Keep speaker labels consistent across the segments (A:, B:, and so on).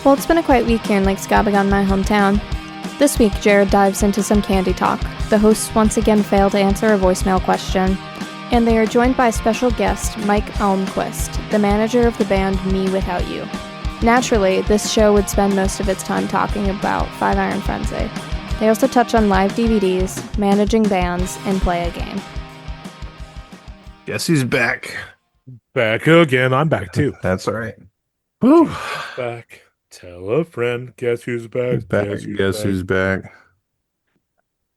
A: Well, it's been a quiet week here in Lake Scabagon, my hometown. This week, Jared dives into some candy talk. The hosts once again fail to answer a voicemail question. And they are joined by special guest Mike Almquist, the manager of the band Me Without You. Naturally, this show would spend most of its time talking about Five Iron Frenzy. They also touch on live DVDs, managing bands, and play a game.
B: Guess who's back?
C: Back again. I'm back too.
B: That's all right. Woo.
C: Back. Tell a friend. Guess who's back?
B: Who's back? Guess who's back?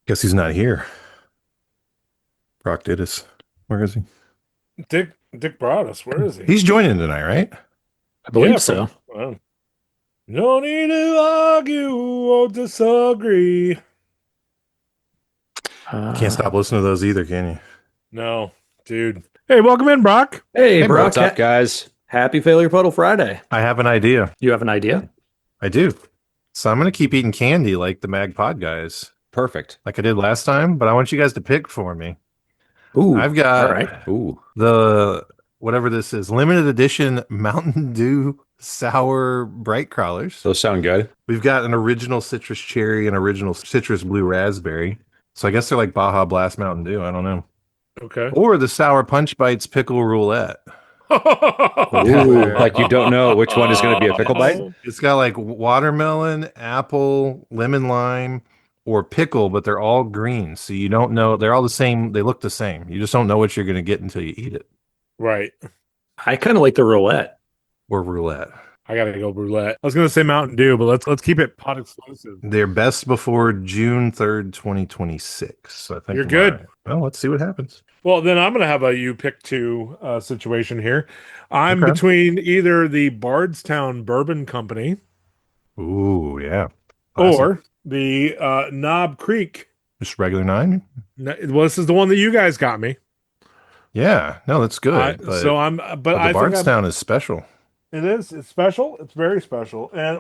B: Guess who's not here? Brock Dittus. Where is he?
C: Dick brought us. Where is he?
B: He's joining tonight, right?
D: I believe so.
C: Well, no need to argue or disagree.
B: Can't stop listening to those either, can you?
C: No, dude. Hey, welcome in, Brock.
D: Hey, Brock.
E: What's up, guys?
D: Happy Failure Puddle Friday.
B: I have an idea.
D: You have an idea?
B: I do. So I'm going to keep eating candy like the Mag Pod guys,
E: Perfect.
B: like I did last time, but I want you guys to pick for me.
D: Ooh.
B: I've got
D: all right.
E: Ooh.
B: the, whatever this is, limited edition Mountain Dew Sour Bright Crawlers.
E: Those sound good.
B: We've got an original citrus cherry and original citrus blue raspberry. So I guess they're like Baja Blast Mountain Dew. I don't know.
C: Okay.
B: Or the Sour Punch Bites Pickle Roulette.
E: Ooh, like you don't know which one is going to be a pickle bite?
B: It's got like watermelon, apple, lemon lime, or pickle, but they're all green. So you don't know. They're all the same. They look the same. You just don't know what you're going to get until you eat it.
C: Right.
D: I kind of like the roulette.
B: Or roulette.
C: I gotta go roulette. I was gonna say Mountain Dew, but let's keep it pod exclusive.
B: They're best before June 3rd, 2026. So I think
C: You're good.
B: Well, let's see what happens.
C: Well, then I'm gonna have a you pick two situation here. I'm
B: Okay.
C: between either the Bardstown Bourbon Company
B: Ooh, yeah. Classic.
C: or the Knob Creek.
B: Just regular 9?
C: Well, this is the one that you guys got me.
B: Yeah. No, that's good. but
C: But
B: the
C: I think
B: Bardstown is special.
C: it is. It's special. It's very special. And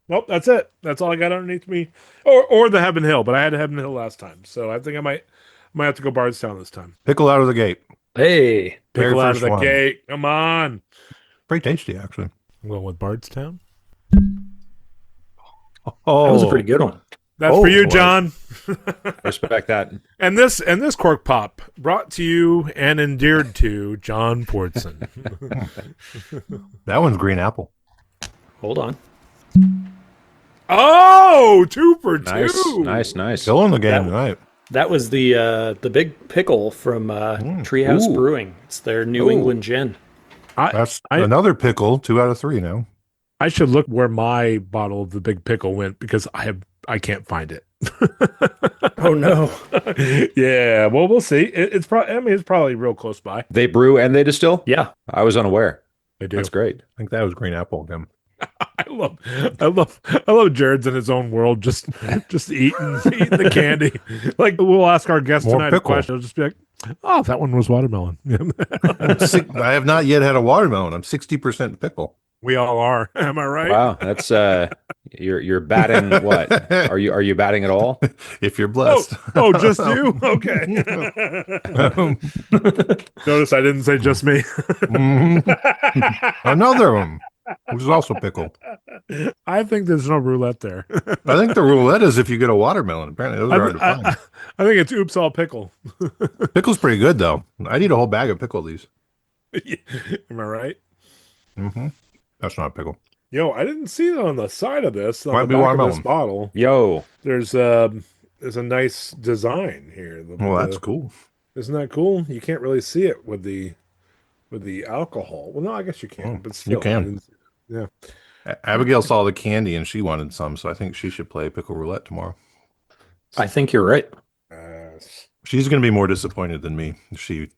C: nope, that's it. That's all I got underneath me. Or the Heaven Hill, but I had Heaven Hill last time, so I think I might have to go Bardstown this time.
B: Pickle out of the gate.
D: Hey.
B: Very
C: Pickle out of
B: first
C: the
B: one.
C: gate. Come on.
B: Pretty tasty, actually.
C: I'm going with Bardstown.
B: Oh,
D: That was a pretty good one.
C: That's
B: Oh,
C: for you,
B: boy.
C: John.
E: Respect that.
C: And this cork pop brought to you and endeared to John Portson.
B: That one's green apple.
D: Hold on.
C: Oh, 2 for 2.
E: Nice.
B: Still in the game
D: That-
B: tonight.
D: That was the big pickle from Treehouse
E: Ooh.
D: Brewing. It's their New England gin.
B: That's
C: I-
B: another pickle. 2 out of 3 now.
C: I should look where my bottle of the big pickle went because I can't find it.
D: Oh no.
C: Yeah, well, we'll see. It's probably real close by.
E: They brew and they distill?
D: Yeah.
E: I was unaware.
C: I do.
E: That's great.
B: I think that was green apple again.
C: I love Jared's in his own world, just eating the candy. Like we'll ask our guest
B: More
C: tonight
B: pickle.
C: a question. I'll just be like, "Oh, that one was watermelon."
B: I have not yet had a watermelon. I'm 60% pickle.
C: We all are. Am I right?
E: Wow, that's you're batting what? Are you batting at all?
B: If you're blessed.
C: Oh, just you? Okay. Notice I didn't say just me.
B: Mhm. Another one, which is also pickle.
C: I think there's no roulette there.
B: I think the roulette is if you get a watermelon. Apparently, those are hard to find.
C: I think it's oops all pickle.
B: Pickle's pretty good, though. I'd eat a whole bag of pickle of these.
C: Am I right?
B: Mm-hmm. That's not a pickle.
C: Yo, I didn't see it on the side of this. On
B: Might
C: the
B: be
C: back of
B: watermelon.
C: this bottle.
E: Yo,
C: There's a nice design here.
B: Well, that's cool.
C: Isn't that cool? You can't really see it with the alcohol. Well, no, I guess you can,
B: Oh,
C: but still,
B: you can.
C: I didn't see it. Yeah.
B: Abigail saw the candy and she wanted some, so I think she should play pickle roulette tomorrow.
D: I think you're right.
B: She's going to be more disappointed than me if she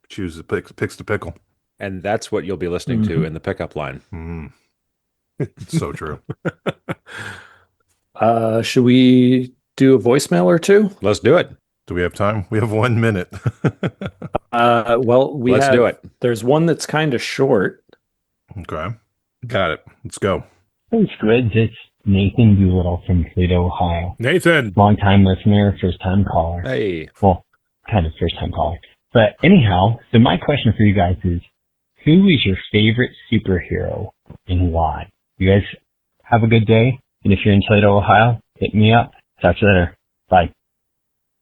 B: chooses picks the pickle.
E: and that's what you'll be listening to in the pickup line.
B: Mm. So true.
D: Should we do a voicemail or two?
E: Let's do it.
B: Do we have time? We have 1 minute.
D: Well,
E: Let's do it.
D: There's one that's kind of short.
B: Okay. Got it. Let's go.
F: Hey, Squids. It's Nathan Doolittle from Toledo, Ohio.
C: Nathan.
F: Long-time listener, first-time caller.
E: Hey.
F: Well, kind of first-time caller. But anyhow, so my question for you guys is, who is your favorite superhero and why? You guys have a good day. And if you're in Toledo, Ohio, hit me up. Talk to you later. Bye.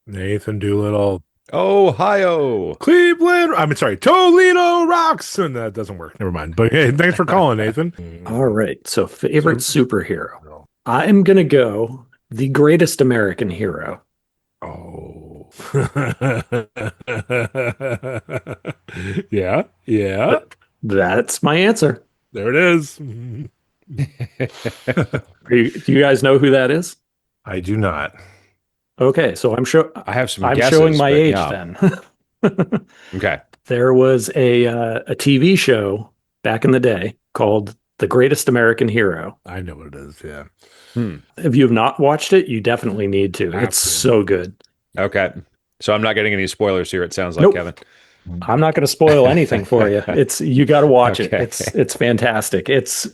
C: Nathan Doolittle.
E: Ohio.
C: Cleveland. I'm sorry, Toledo rocks. And that doesn't work. Never mind. But hey, thanks for calling, Nathan.
D: All right. So, favorite superhero. I'm going to go the greatest American hero.
C: Oh. Yeah.
D: That's my answer.
C: There it is.
D: Do you guys know who that is?
B: I do not.
D: Okay, so I'm
E: I have some
D: I'm
E: guesses,
D: showing my
E: but
D: age
E: yeah.
D: then.
E: Okay.
D: There was a TV show back in the day called The Greatest American Hero.
C: I know what it is. Yeah.
D: If you have not watched it, you definitely need to.
C: Have
D: It's
C: to.
D: so good.
E: Okay. So I'm not getting any spoilers here, it sounds like,
D: Nope.
E: Kevin.
D: I'm not going to spoil anything for you. You got to watch it.
E: Okay.
D: It's fantastic. It's,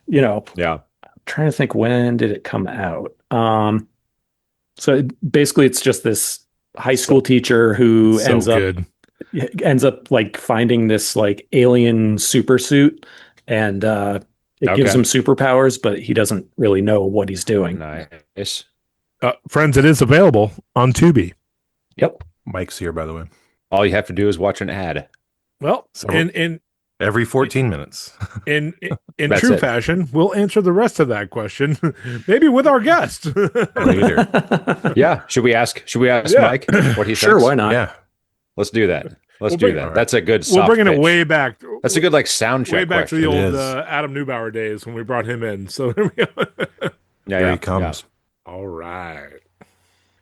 E: Yeah.
D: I'm trying to think, when did it come out? Basically it's just this high school teacher who
C: So
D: ends up like finding this like alien super suit, and it gives
E: Okay.
D: him superpowers, but he doesn't really know what he's doing.
E: Nice.
C: friends, it is available on Tubi.
D: Yep.
B: Mike's here, by the way.
E: All you have to do is watch an ad.
C: Well,
B: So-
C: in
B: Every 14 minutes.
C: in
E: That's
C: true
E: it.
C: fashion, we'll answer the rest of that question, maybe with our guest.
B: Later.
E: Yeah. Should we ask
C: Yeah.
E: Mike what he
D: Sure,
E: thinks?
D: why not?
B: Yeah.
E: Let's do that.
C: We'll
E: Let's do
C: bring-
E: that.
B: all right.
E: That's a good
C: We're
E: soft
C: bringing it
E: pitch.
C: way back.
E: That's a good like sound check
C: way back to the
E: question.
C: old
B: It is.
C: Adam Neubauer days when we brought him in. So there we go.
E: Yeah,
B: Here
E: yeah,
B: he comes.
C: All right.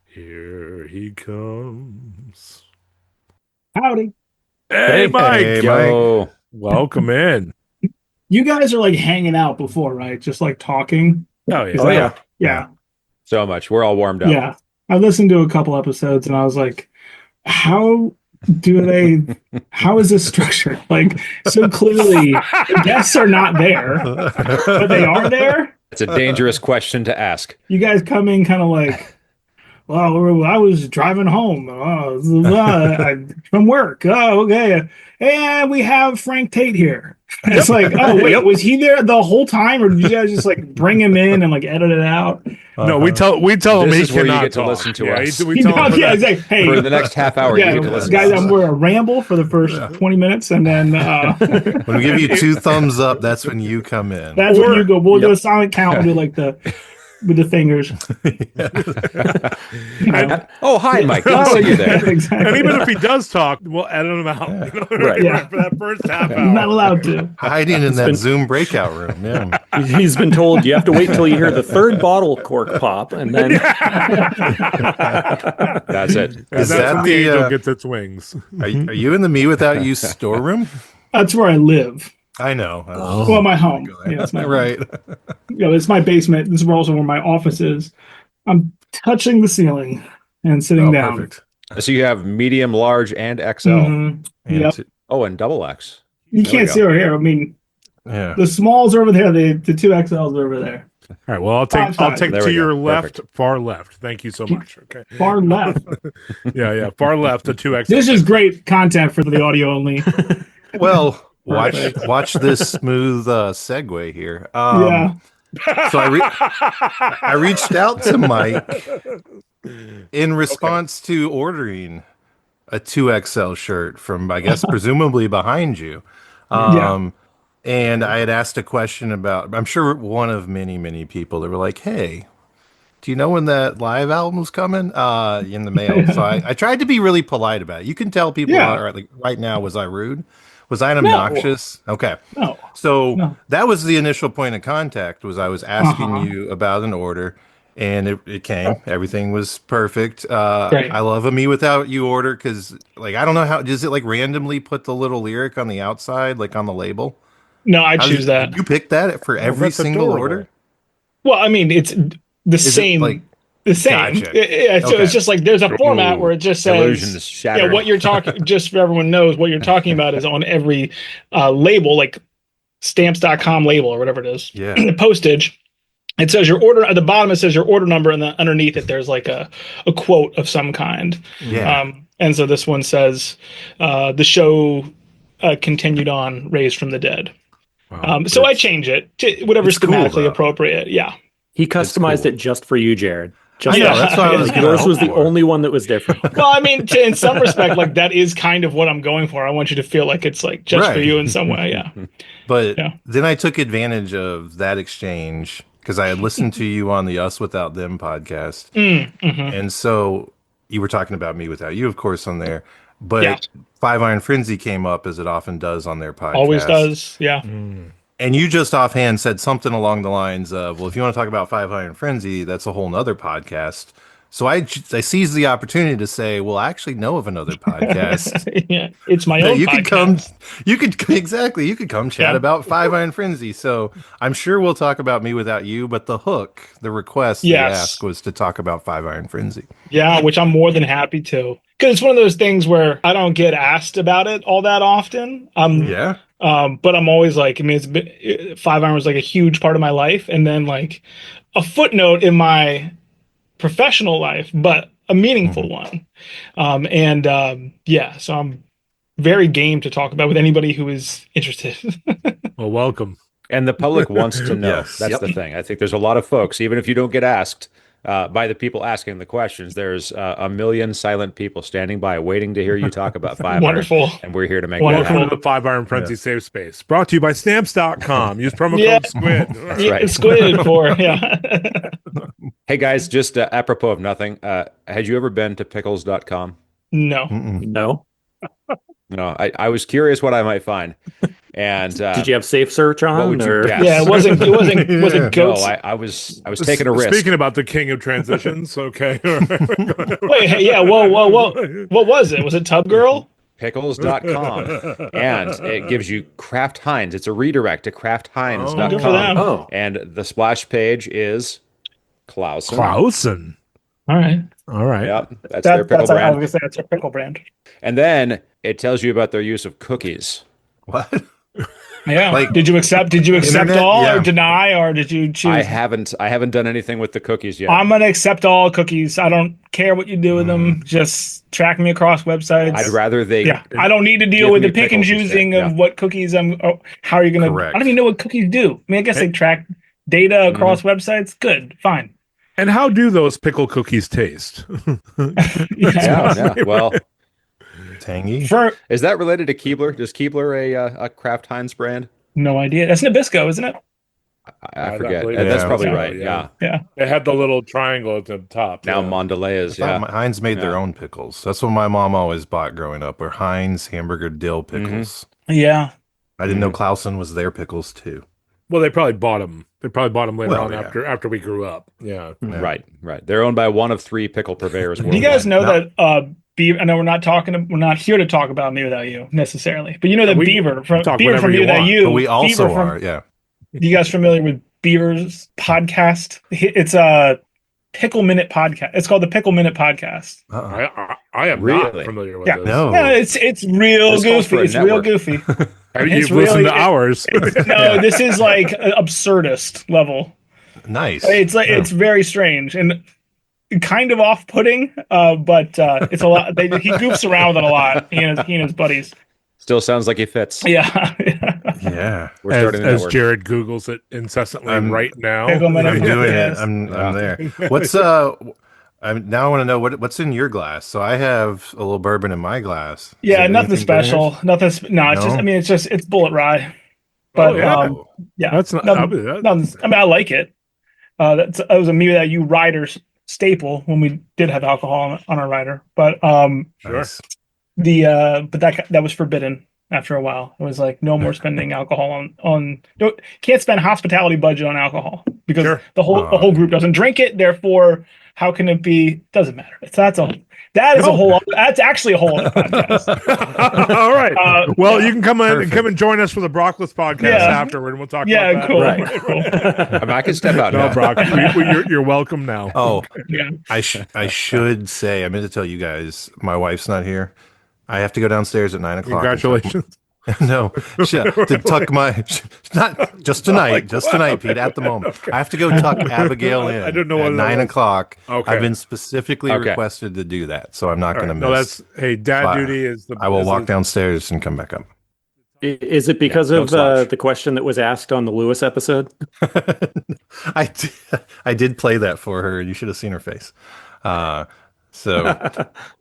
C: Here he comes.
G: Howdy.
C: Hey, Mike.
B: Hey,
E: yeah. Yo.
C: Welcome in.
G: You guys are like hanging out before, right? Just like talking.
C: Oh, yeah.
G: Is
D: Oh,
G: that-
D: yeah.
G: Yeah.
E: So much. We're all warmed up.
G: Yeah. I listened to a couple episodes and I was like, how is this structured? Like, so clearly the guests are not there, but they are there.
E: It's a dangerous question to ask.
G: You guys come in kind of like, well, I was driving home from work. Oh, okay. And we have Frank Tate here. It's like, oh, wait, was he there the whole time? Or did you guys just like bring him in and like edit it out?
C: No, we tell him
E: This
C: he
E: is where you
C: cannot
E: get to
C: talk.
E: listen to
C: yeah,
E: us.
C: We tell him
G: Yeah, exactly. Hey,
E: For the next half hour,
G: yeah,
E: you get to listen
G: guys,
E: to us.
G: I'm going to ramble for the first 20 minutes, and then
B: When we give you 2 thumbs up, that's when you come in.
G: that's when you go. We'll do
E: Yep.
G: a silent count and do like with the fingers. You know?
E: Oh, hi, Mike. Good to see you there.
G: Exactly.
C: And even if he does talk, we'll edit him out. You know,
D: Right.
G: Yeah.
C: for that first half
G: I'm not
C: hour.
G: allowed to.
B: Hiding in that
D: been-
B: Zoom breakout room. Yeah.
D: He's been told you have to wait until you hear the third bottle cork pop, and then
E: That's it.
C: And
B: Is
C: that's
B: that
C: when the
B: the,
C: angel gets its wings.
B: Are you in the Me Without You storeroom?
G: That's where I live.
B: I know.
G: Well, my home. Yeah, it's my
B: Right.
G: It's my basement. This is also where my office is. I'm touching the ceiling and sitting
B: Oh,
G: down.
B: perfect.
E: So you have medium, large, and XL.
G: Mhm.
B: And
G: Yep.
E: Oh, and double X.
G: You
E: There we
G: can't
E: go.
G: see over here. I mean,
B: Yeah.
G: the smalls are over there. The 2XLs are over there.
C: All right. Well, I'll
G: Five
C: take
E: There
C: to
E: we go.
C: your left,
E: Perfect.
C: far left. Thank you so much. Okay.
G: Far left.
C: Yeah. Far left to 2x.
G: This is great content for the audio only.
B: Well, watch
G: Perfect.
B: watch this smooth segue here.
G: Yeah.
B: So I reached out to Mike in response to ordering a 2XL shirt from, I guess, presumably behind you. And I had asked a question about, I'm sure one of many, many people that were like, hey, do you know when that live album's coming in the mail? So I tried to be really polite about it. You can tell people,
G: Yeah.
B: all right, like right now, was I rude? Was I obnoxious? Okay.
G: No.
B: So
G: No.
B: that was the initial point of contact, was I was asking
G: Uh-huh.
B: you about an order, and it came. Everything was perfect.
G: Great.
B: I love a Me Without You order because, like, I don't know how, does it like randomly put the little lyric on the outside, like on the label?
G: No, I
B: How
G: choose
B: does-
G: that.
B: You pick that for every
C: that's
B: single
C: adorable.
B: order?
G: Well, I mean, it's the
B: Is it
G: same.
B: like,
G: the same.
B: Gotcha.
G: Yeah, so
B: Okay.
G: it's just like there's a format where it just says,
E: Illusions shattered.
G: yeah, what you're talking, just so everyone knows what you're talking about is on every label, like stamps.com label or whatever it is.
B: Yeah.
G: The postage. It says your order at the bottom. It says your order number, and then underneath it, there's like a quote of some kind.
B: yeah.
G: And so this one says, the show continued on, raised from the dead.
C: Wow.
G: So I change it to whatever's
B: it's cool,
G: thematically
B: though.
G: appropriate. Yeah.
D: He customized
B: cool.
D: it just for you, Jared. Just
B: I know,
G: Yeah.
B: that's what I was
D: like,
B: gonna
D: yours
B: hope
D: was the
B: for.
D: only one that was different.
G: Well, I mean, in some respect, like that is kind of what I'm going for. I want you to feel like it's like just for
B: Right.
G: you in some way. Yeah.
B: But
G: Yeah.
B: then I took advantage of that exchange because I had listened to you on the Us Without Them podcast.
G: Mm-hmm.
B: And so you were talking about Me Without You, of course, on there. But
G: Yeah.
B: Five Iron Frenzy came up as it often does on their podcast.
G: Always does. Yeah.
B: And you just offhand said something along the lines of, well, if you want to talk about Five Iron Frenzy, that's a whole nother podcast. So I seized the opportunity to say, well, I actually know of another podcast.
G: Yeah. It's my
B: that
G: own
B: you
G: podcast.
B: could come, you could come chat
G: Yeah.
B: about Five Iron Frenzy. So I'm sure we'll talk about Me Without You, but the hook, the request, the
G: Yes.
B: ask was to talk about Five Iron Frenzy.
G: Yeah, which I'm more than happy to. Because it's one of those things where I don't get asked about it all that often.
B: Yeah.
G: But I'm always like, I mean, Five Iron was like a huge part of my life, and then like a footnote in my professional life, but a meaningful one. Yeah, so I'm very game to talk about with anybody who is interested.
C: Well, welcome.
E: And the public wants to know.
B: Yes.
E: That's
B: Yep.
E: the thing. I think there's a lot of folks, even if you don't get asked by the people asking the questions, there's a million silent people standing by waiting to hear you talk about Five
G: Wonderful.
E: Iron, and we're here to make
G: Wonderful.
E: that
C: Welcome
E: happen.
C: to the Five Iron Frenzy Safe Space. Brought to you by Stamps.com. Use promo
G: Yeah.
C: code SQUID.
E: That's
G: Yeah,
E: right.
G: Squid for yeah.
E: Hey guys, just apropos of nothing, had you ever been to pickles.com?
G: No.
D: No.
E: No, I was curious what I might find. And
D: Did you have safe search on?
E: what would you
D: or-
E: guess?
G: Yeah, it wasn't was
B: Yeah.
G: it
E: No,
G: goats?
E: I was taking a risk.
C: Speaking about the king of transitions, okay.
G: Wait, hey, yeah, whoa. What was it? Was it Tub Girl?
E: Pickles.com. And it gives you Kraft Heinz. It's a redirect to
G: Good for them.
E: kraftheinz.com.
D: Oh.
E: And the splash page is Clausen.
C: Clausen.
G: All right.
C: All right.
E: Yep, that's their pickle
G: That's I
E: brand.
G: was gonna say that's a pickle brand.
E: And then it tells you about their use of cookies.
B: What?
G: Yeah.
B: Like,
G: did you accept
B: internet?
G: all
B: Yeah.
G: or deny, or did you choose?
E: I haven't done anything with the cookies yet.
G: I'm gonna accept all cookies. I don't care what you do with them. Just track me across websites.
E: I'd rather they
G: Yeah, I don't need to deal
E: give
G: with
E: me
G: the pick and
E: pickles instead,
G: choosing of
E: yeah.
G: what cookies I'm. Oh, how are you gonna?
B: Correct.
G: I don't even know what cookies do. I mean, I guess they track data across websites. Good, fine.
C: And how do those pickle cookies taste?
E: Yeah. Well,
B: Tangy?
G: For
E: is that related to Keebler? Does Keebler a Kraft Heinz brand?
G: no idea. That's Nabisco, isn't it?
E: I
C: I
E: forget.
C: believe
E: That's
B: so.
E: probably
C: Yeah.
E: right. Yeah.
G: Yeah.
C: It had the little triangle at the top.
E: Now
C: yeah.
E: Mondelez.
B: I
E: Yeah.
B: thought Heinz made their
E: Yeah.
B: own pickles. That's what my mom always bought growing up, were Heinz hamburger dill pickles.
G: Yeah.
B: I didn't know Clausen was their pickles too.
C: Well, they probably bought them. They probably bought them later
B: Well,
C: on
B: yeah.
C: after we grew up. Yeah.
B: Yeah.
E: Right. They're owned by one of three pickle purveyors.
G: Do you guys
E: worldwide.
G: know that Beaver? I know we're not here to talk about Me Without You necessarily, but you know that
C: We
G: Beaver from
C: talk
G: Beaver
C: whatever
G: from Me
C: you
G: Without
C: want,
G: You.
B: But we also
G: Beaver from-
B: are, yeah.
G: You guys familiar with Beaver's podcast? It's a Pickle Minute podcast. It's called the Pickle Minute Podcast.
C: I am
E: Really?
C: not familiar with
G: Yeah.
C: this.
B: No.
G: Yeah, it's real
E: This calls for
G: goofy.
E: a
G: It's real
E: network.
G: goofy.
C: You've
G: It's
C: listened
G: really-
C: to ours.
G: No, this is like absurdist level.
B: Nice.
G: It's like
B: Yeah.
G: it's very strange and kind of off-putting, but it's a lot. He goofs around with it a lot. He and his buddies.
E: Still sounds like he fits.
G: Yeah.
B: Yeah.
E: We're starting a
C: as
E: network.
C: Jared Googles it incessantly
B: I'm-
C: right now.
G: Pickle Minute
B: I'm doing it.
G: Podcast.
B: I'm
E: Yeah.
B: there. What's now I want to know what's in your glass. So I have a little bourbon in my glass. Is
G: Yeah,
B: it
G: nothing
B: anything good in
G: special.
B: yours?
G: Nothing. No, it's just.
B: No?
G: I mean, it's bullet rye. But
C: Oh, yeah.
G: yeah,
C: That's not.
G: nothing- nothing- I mean, I like it. That was a Me That You rider's staple when we did have alcohol on our rider. But
C: Sure.
B: Nice.
G: but that was forbidden after a while. It was like no more spending alcohol on can't spend hospitality budget on alcohol because
C: Sure.
G: the whole group doesn't drink it. Therefore, how can it be? Doesn't matter. That's actually a whole other podcast.
C: All right. Well,
G: yeah.
C: you can come
B: Perfect.
C: and join us for the Brockless podcast
G: Yeah.
C: afterward, and we'll talk
G: Yeah,
C: about that.
G: cool.
D: Right.
G: cool.
E: I mean, I can step out
C: No,
E: now.
C: Brock, you're welcome now.
B: Oh,
G: Yeah.
B: I should say, I meant to tell you guys, my wife's not here. I have to go downstairs at 9 o'clock.
C: Congratulations.
B: No, to tuck my not just tonight, Pete. At the moment, I have to go tuck Abigail in.
C: I don't know
B: at
C: what that
B: 9
C: was.
B: o'clock.
C: Okay.
B: I've been specifically
E: Okay.
B: requested to do that, so I'm not
C: All
B: going to
C: right.
B: miss.
C: No, that's hey, dad
B: Bye.
C: duty is the.
B: I will
C: is
B: walk
C: the-
B: downstairs and come back up.
D: Is it because
E: don't
D: of
E: slouch.
D: the question that was asked on the Lewis episode?
B: I did play that for her, and you should have seen her face. Uh, so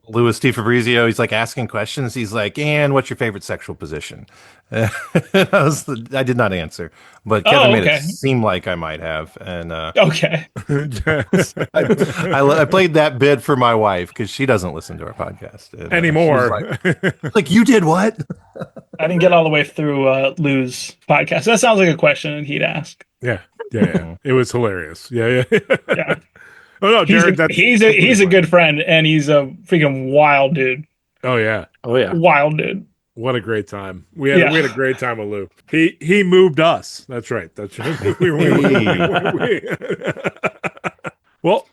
B: Louis T. Fabrizio, he's like asking questions. He's like, "And what's your favorite sexual position?" I did not answer, but Kevin
G: Oh,
B: made it
G: okay.
B: seem like I might have, and
G: Okay.
B: I played that bit for my wife because she doesn't listen to our podcast and, she was
C: Anymore.
B: like, "You did what?"
G: I didn't get all the way through Lou's podcast. That sounds like a question he'd ask.
C: Yeah. It was hilarious. Yeah.
G: Yeah.
C: Oh no, Jared, that's completely
G: He's a
C: fine.
G: good friend, and he's a freaking wild dude.
C: Oh yeah.
D: Oh yeah.
G: Wild dude.
C: What a great time. We had
G: Yeah.
C: a great time with Lou. He moved us. That's right. That's right. Well,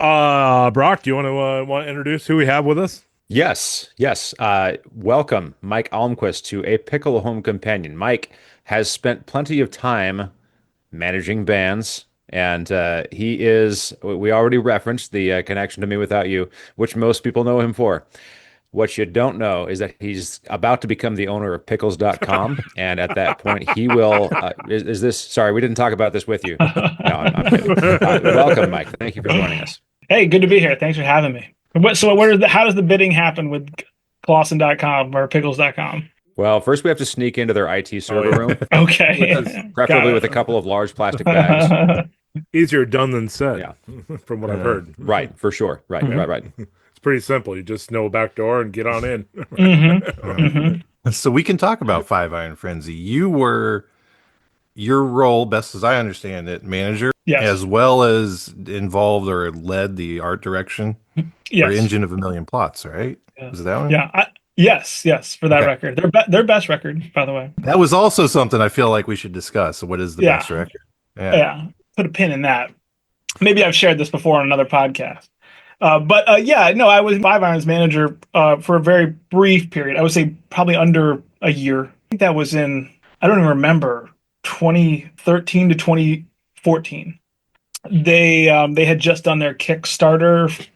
C: Brock, do you want to introduce who we have with us?
E: Yes. Welcome, Mike Almquist, to A Pickle Home Companion. Mike has spent plenty of time managing bands, and we already referenced the connection to Me Without You, which most people know him for. What you don't know is that he's about to become the owner of pickles.com. And at that point, he will. Is this? Sorry, we didn't talk about this with you. No, I'm kidding. Welcome, Mike. Thank you for joining us.
G: Hey, good to be here. Thanks for having me. How does the bidding happen with Clausen.com or Pickles.com?
E: Well, first we have to sneak into their IT server room,
G: Okay.
E: preferably with a couple of large plastic bags.
C: Easier done than said.
E: Yeah.
C: From what I've heard.
E: Right, for sure. Right.
C: It's pretty simple. You just know a back door and get on in.
B: So we can talk about Five Iron Frenzy. You were your role, best as I understand it, manager,
G: Yes.
B: as well as involved or led the art direction for
G: Yes.
B: Engine of a Million Plots, right?
G: Yeah.
B: Was it that one?
G: Yeah. Yes. For that
B: Okay.
G: record, their best record, by the way.
B: That was also something I feel like we should discuss. What is the
G: Yeah.
B: best record?
G: Yeah. Put a pin in that. Maybe I've shared this before on another podcast. I was Five Irons manager for a very brief period. I would say probably under a year. I think that was in, I don't even remember, 2013 to 2014. They had just done their Kickstarter.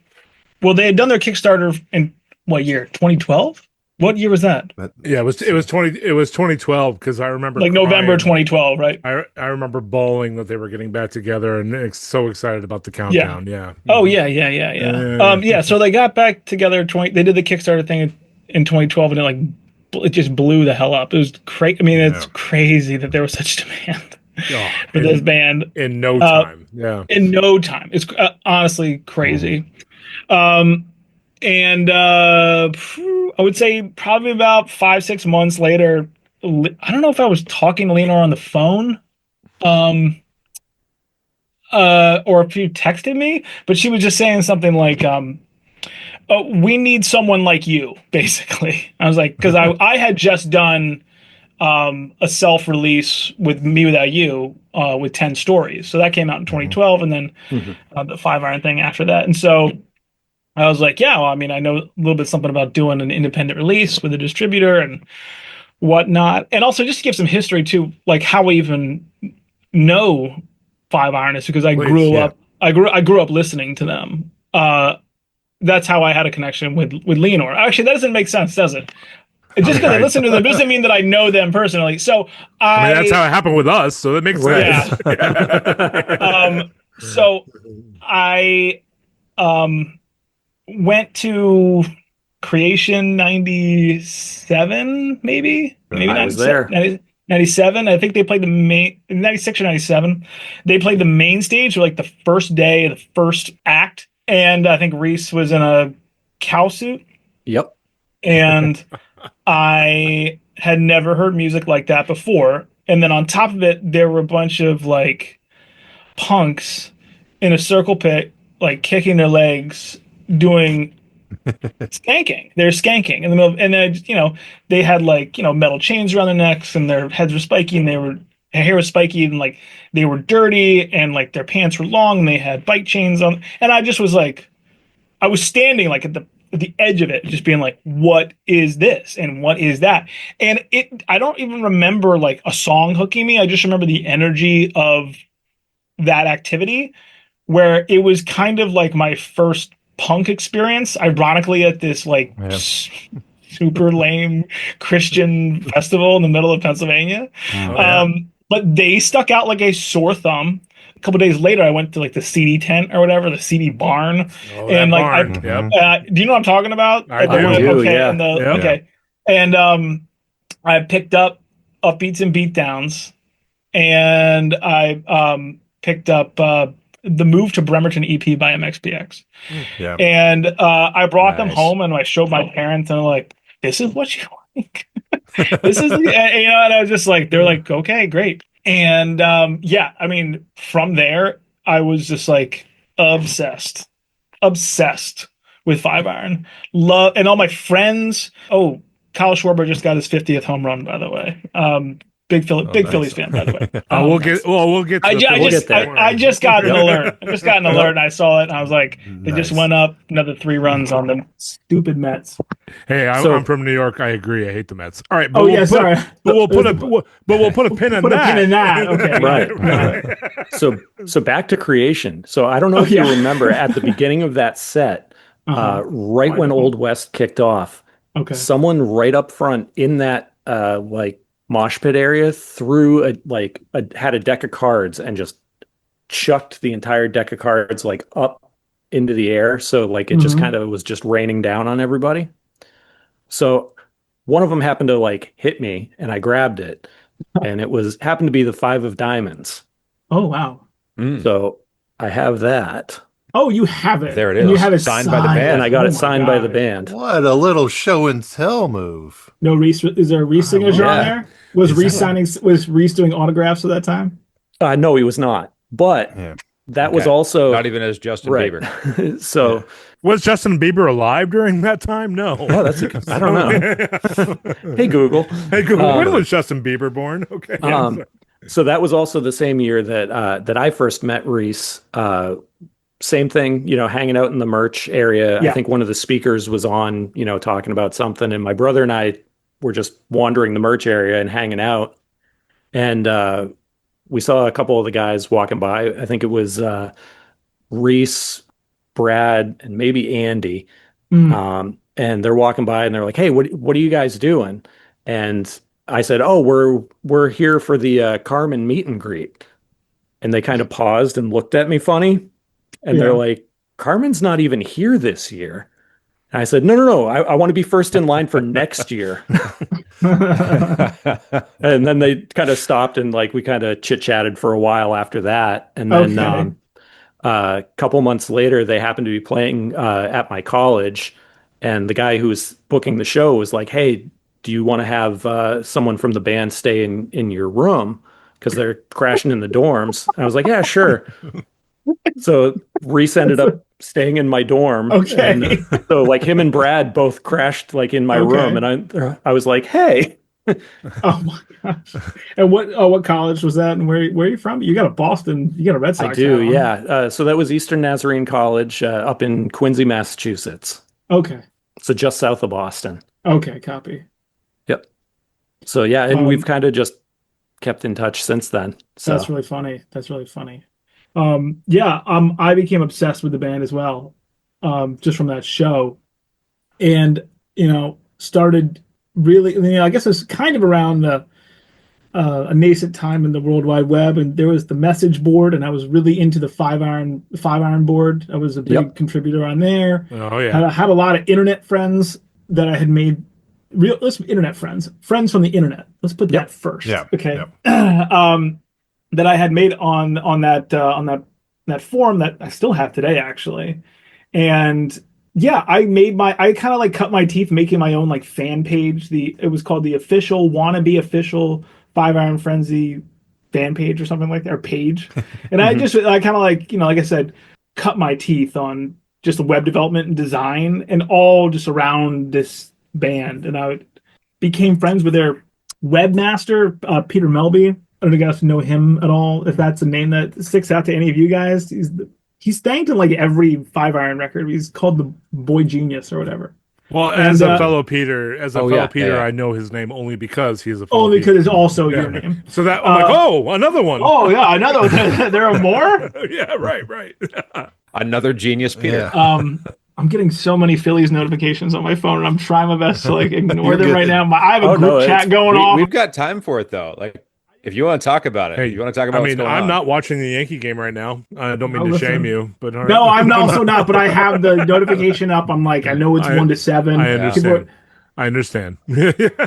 G: Well, they had done their Kickstarter in what year? 2012? What year was that?
C: Yeah, it was 2012 because I remember
G: Like November
C: crying.
G: 2012, right?
C: I remember bawling that they were getting back together and so excited about the countdown. Yeah.
G: Oh yeah. So they got back together. They did the Kickstarter thing in 2012, and it just blew the hell up. It was crazy. I mean, it's crazy that there was such demand for this band
C: in no time.
G: In no time. It's honestly crazy. I would say probably about 5-6 months later, I don't know if I was talking to Leonor on the phone, or if you texted me, but she was just saying something like, we need someone like you, basically. I was like, because I had just done a self-release with Me Without You with 10 stories. So that came out in 2012, and then the Five Iron thing after that. And so I was like, yeah, well, I mean, I know a little bit something about doing an independent release with a distributor and whatnot. And also just to give some history to like how I even know Five Iron is because I grew up listening to them. That's how I had a connection with Leonor. Actually, that doesn't make sense, does it? Just because I listen to them doesn't mean that I know them personally. So
C: I mean, that's how it happened with us, so that makes sense.
G: Yeah. So I went to Creation 97, maybe
D: I was there.
G: 97. I think they played the main 96 or 97. They played the main stage, like the first day of the first act, and I think Reese was in a cow suit.
D: Yep.
G: And I had never heard music like that before. And then on top of it, there were a bunch of like punks in a circle pit, like kicking their legs, doing skanking. They're skanking in the middle, and then they had like metal chains around their necks, and their heads were spiky, and their hair was spiky, and like they were dirty, and like their pants were long, and they had bike chains on. And I just was like, I was standing like at the edge of it, just being like, what is this and what is that? And I don't even remember like a song hooking me. I just remember the energy of that activity, where it was kind of like my first punk experience, ironically, at this like super lame Christian festival in the middle of Pennsylvania.
C: yeah.
G: But they stuck out like a sore thumb. A couple days later, I went to like the CD tent or whatever, the CD barn,
C: Oh,
G: and
C: that
G: like
C: barn.
B: Mhm.
C: Yep.
G: do you know what I'm talking about?
C: I
G: The
C: do.
G: one,
D: do,
G: okay,
D: yeah.
G: and the
C: Yep.
G: okay, and I picked up Upbeats and Beatdowns, and I picked up the Move to Bremerton EP by MXPX.
B: Yeah.
G: And I brought them
E: Nice.
G: home and I showed my parents and they're like, this is what you like. This is, and I was just like, they're like, okay, great. And yeah, I mean, from there, I was just like obsessed with Five Iron. Love, and all my friends. Oh, Kyle Schwarber just got his 50th home run, by the way. Big
B: nice.
G: Phillies fan, by the way.
C: We'll get to
G: I,
C: the
G: ju- I
D: We'll
G: just
D: get there.
G: I just got an alert. I just got an alert, and I saw it, and I was like, they just
B: Nice.
G: went up another 3 runs on the stupid Mets.
C: Hey,
D: So-
C: I'm from New York. I agree. I hate the Mets. All right, but
G: Oh
C: we'll
G: yeah,
C: put,
G: sorry.
C: But we'll put a pin in
G: Put a
C: that.
G: pin in that. Okay.
D: Right. So back to Creation. So I don't know if
G: yeah.
D: you remember at the beginning of that set, right
G: I
D: when
G: don't.
D: Old West kicked off,
G: Okay.
D: someone right up front in that like mosh pit area threw had a deck of cards and just chucked the entire deck of cards like up into the air. So like it just
G: Mhm.
D: kind of was just raining down on everybody. So one of them happened to like hit me and I grabbed it and it happened to be the 5 of diamonds.
G: Oh wow.
D: So I have that.
G: Oh, you have it.
E: There it
G: And you
E: is.
G: have it
E: Signed by the band.
D: And I got
G: Oh
D: it
G: my
D: signed by the
G: God.
D: band.
B: What a little show and tell move.
G: No Reese. Is there a Reese signature on
D: yeah.
G: there? Was
B: Is
G: Reese
B: that-
G: signing? Was Reese doing autographs at that time?
D: No, he was not. But
B: Yeah.
D: that was
E: Okay.
D: also
E: Not even as Justin
D: right.
E: Bieber.
D: So
C: Was Justin Bieber alive during that time? No.
D: oh, I don't know. Hey Google.
C: Hey, Google, when was Justin Bieber born? Okay. yeah, sorry.
D: So that was also the same year that I first met Reese. Same thing, hanging out in the merch area.
G: Yeah.
D: I think one of the speakers was on, talking about something, and my brother and I were just wandering the merch area and hanging out. And we saw a couple of the guys walking by. I think it was Reese, Brad, and maybe Andy.
G: Mm.
D: And they're walking by and they're like, "Hey, what are you guys doing?" And I said, "Oh, we're here for the Carmen meet and greet." And they kind of paused and looked at me funny. And they're
G: Yeah.
D: like, "Carmen's not even here this year." And I said, No. I want to be first in line for next year." And then they kind of stopped and like we kind of chit chatted for a while after that. And then
G: Okay.
D: a couple months later, they happened to be playing at my college. And the guy who was booking the show was like, "Hey, do you want to have someone from the band stay in your room? Because they're crashing in the dorms." And I was like, "Yeah, sure." So Reese ended up staying in my dorm.
G: Okay.
D: And so like him and Brad both crashed like in my
G: Okay.
D: room. And I was like, "Hey."
G: Oh my gosh! And what college was that? And where are you from? You got a Boston. You got a Red Sox.
D: I do,
G: hat on.
D: yeah. So that was Eastern Nazarene College up in Quincy, Massachusetts.
G: Okay.
D: So just south of Boston.
G: Okay. Copy.
D: Yep. So yeah, and
G: Um,
D: we've kind of just kept in touch since then. So
G: That's really funny. That's really funny. Yeah. I became obsessed with the band as well. Just from that show, and started really. I guess it's kind of around a nascent time in the World Wide Web, and there was the message board, and I was really into the five iron board. I was a big
D: Yep.
G: contributor on there.
C: Oh, yeah.
G: Had a lot of internet friends that I had made. Internet friends from the internet. Let's put
D: Yep.
G: that first.
B: Yeah.
G: Okay.
B: Yep.
G: That I had made on that forum that I still have today, actually. And yeah, I kind of like cut my teeth making my own like fan page. It was called the wannabe official Five Iron Frenzy fan page or something like that, or page. And I kind of like, like I said, cut my teeth on just web development and design and all just around this band. And I became friends with their webmaster, Peter Melby. I don't know if you guys know him at all, if that's a name that sticks out to any of you guys. He's thanked in like every Five Iron record. He's called the Boy Genius or whatever.
C: Well,
G: And,
C: as a fellow Peter,
E: yeah.
C: I know his name only because he's a fellow
G: Only because
C: Peter.
G: it's also
C: Yeah.
G: your name.
C: So that I'm like, oh, another one.
G: Oh yeah, another one. There are more.
C: yeah, right.
E: Another genius, Peter.
B: Yeah.
G: I'm getting so many Phillies notifications on my phone, and I'm trying my best to like ignore
B: You're
G: them
B: good.
G: right now. I have a group chat going off.
E: We've got time for it though. Like, if you want to talk about it,
C: Hey,
E: if you want to talk about what's going
C: I'm
E: on.
C: not watching the Yankee game right now. I don't mean to shame you, but all
G: No,
C: right.
G: I'm also not, but I have the notification up. I'm like, I know it's 1-7.
C: I understand. I understand.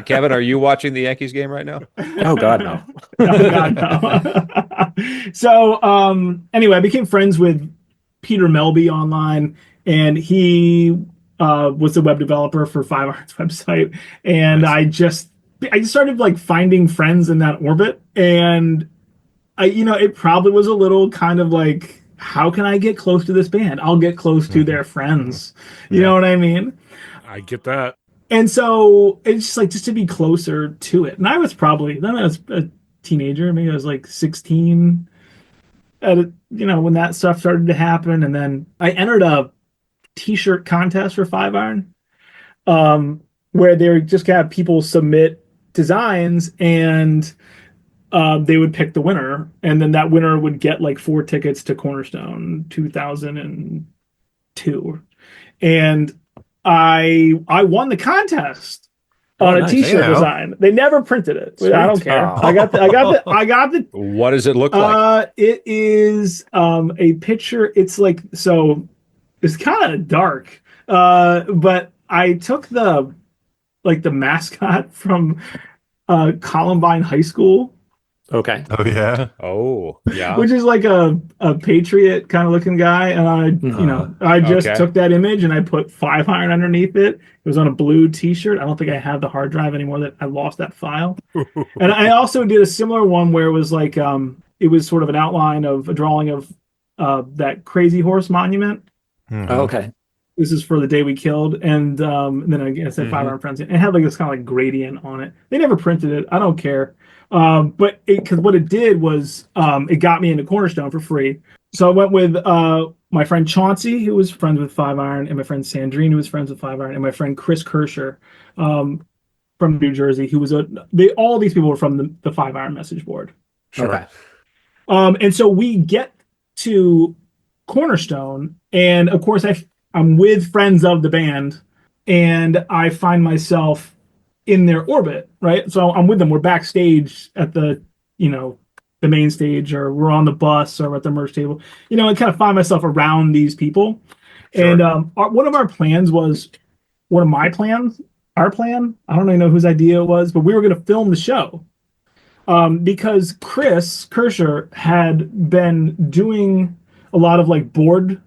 E: Kevin, are you watching the Yankees game right now?
D: Oh God, no.
G: Oh God, no. So, anyway, I became friends with Peter Melby online, and he was the web developer for Five Iron's website, and
C: Nice.
G: I just started like finding friends in that orbit, and it probably was a little kind of like, how can I get close to this band? I'll get close to their friends. You know what I mean?
C: I get that.
G: And so it's just like just to be closer to it. And I was a teenager. Maybe I was like 16 when that stuff started to happen. And then I entered a t-shirt contest for Five Iron, where they would just have people submit designs, and they would pick the winner, and then that winner would get like 4 tickets to Cornerstone 2002. And I won the contest on a
D: nice.
G: t-shirt design. They never printed it.
C: Sweet.
G: I don't care.
D: Oh.
G: I got the
E: What does it look like?
G: it is a picture. It's like, so it's kind of dark. But I took the mascot from Columbine High School,
D: Okay.
B: Oh yeah.
E: Oh, yeah.
G: which is like a patriot kind of looking guy, and I just
E: Okay.
G: took that image and I put Five Iron underneath it. It was on a blue t-shirt. I don't think I have the hard drive anymore, that I lost that file. And I also did a similar one where it was like it was sort of an outline of a drawing of that Crazy Horse monument.
B: Mhm.
D: Okay.
G: This is for the day we killed, and then I said Five Iron Friends, and it had like this kind of like gradient on it. They never printed it. I don't care. But because what it did was it got me into Cornerstone for free. So I went with my friend Chauncey, who was friends with Five Iron, and my friend Sandrine, who was friends with Five Iron, and my friend Chris Kirscher from New Jersey, who was all these people were from the Five Iron message board.
C: Sure.
D: Okay.
G: And so we get to Cornerstone, and of course I'm with friends of the band, and I find myself in their orbit, right? So I'm with them. We're backstage at the main stage, or we're on the bus, or at the merch table. I kind of find myself around these people.
C: Sure.
G: And one of our plans was, one of my plans, our plan, I don't even know whose idea it was, but we were going to film the show. Because Chris Kirscher had been doing a lot of like board.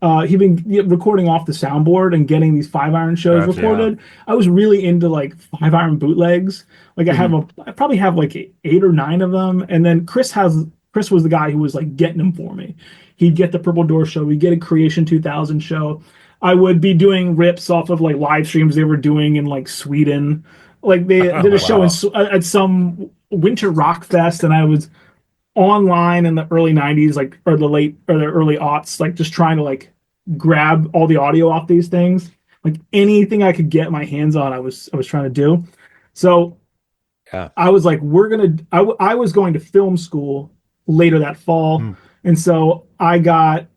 G: He'd been recording off the soundboard and getting these Five Iron shows
B: Gotcha.
G: recorded. I was really into like Five Iron bootlegs. Like I probably have like 8 or 9 of them. And then Chris was the guy who was like getting them for me. He'd get the Purple Door show. We'd get a Creation 2000 show. I would be doing rips off of like live streams they were doing in like Sweden. Like they did a show at some winter rock fest, and I was online in the early 90s, like, or the early aughts, like just trying to like grab all the audio off these things. Like anything I could get my hands on, I was trying to do. So
E: Yeah.
G: I was like, I was going to film school later that fall. And so I got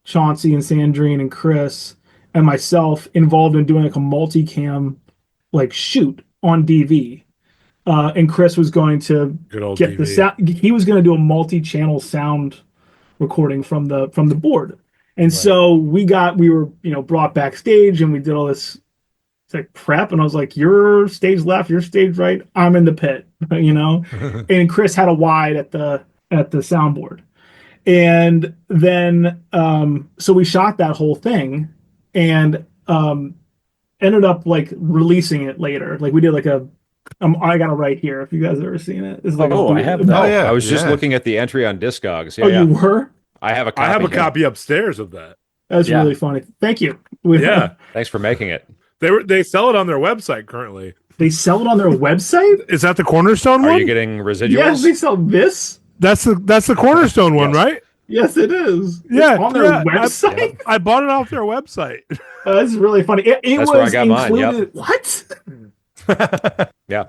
G: Chauncey and Sandrine and Chris and myself involved in doing like a multicam like shoot on DV. And Chris was going to
C: Good old
G: get the
C: DV.
G: sound. He was going to do a multi-channel sound recording from the board. And so we were brought backstage, and we did all this like prep, and I was like, you're stage left, you're stage right, I'm in the pit, and Chris had a wide at the soundboard. And then so we shot that whole thing, and ended up like releasing it later. Like we did like I got it right here if you guys have ever seen it. It's like
D: I have that.
B: Oh yeah.
E: I was just
B: yeah.
E: looking at the entry on Discogs. Yeah,
G: Oh,
E: yeah.
G: you were?
E: I have a copy.
C: I have a
E: here.
C: copy upstairs of that.
G: That's
D: Yeah.
G: really funny. Thank you.
C: Yeah.
E: Thanks for making it.
C: They sell it on their website currently.
G: They sell it on their website?
C: Is that the Cornerstone
E: Are
C: one?
E: you getting residuals?
G: Yes, they sell this.
C: That's the Cornerstone one,
E: Yes.
C: right?
G: Yes, it is.
C: Yeah,
G: It's on their
C: yeah,
G: website.
C: I bought it off their website.
G: That's really funny. It
E: That's
G: was
E: where I got mine, yep.
G: included. What?
E: Yeah.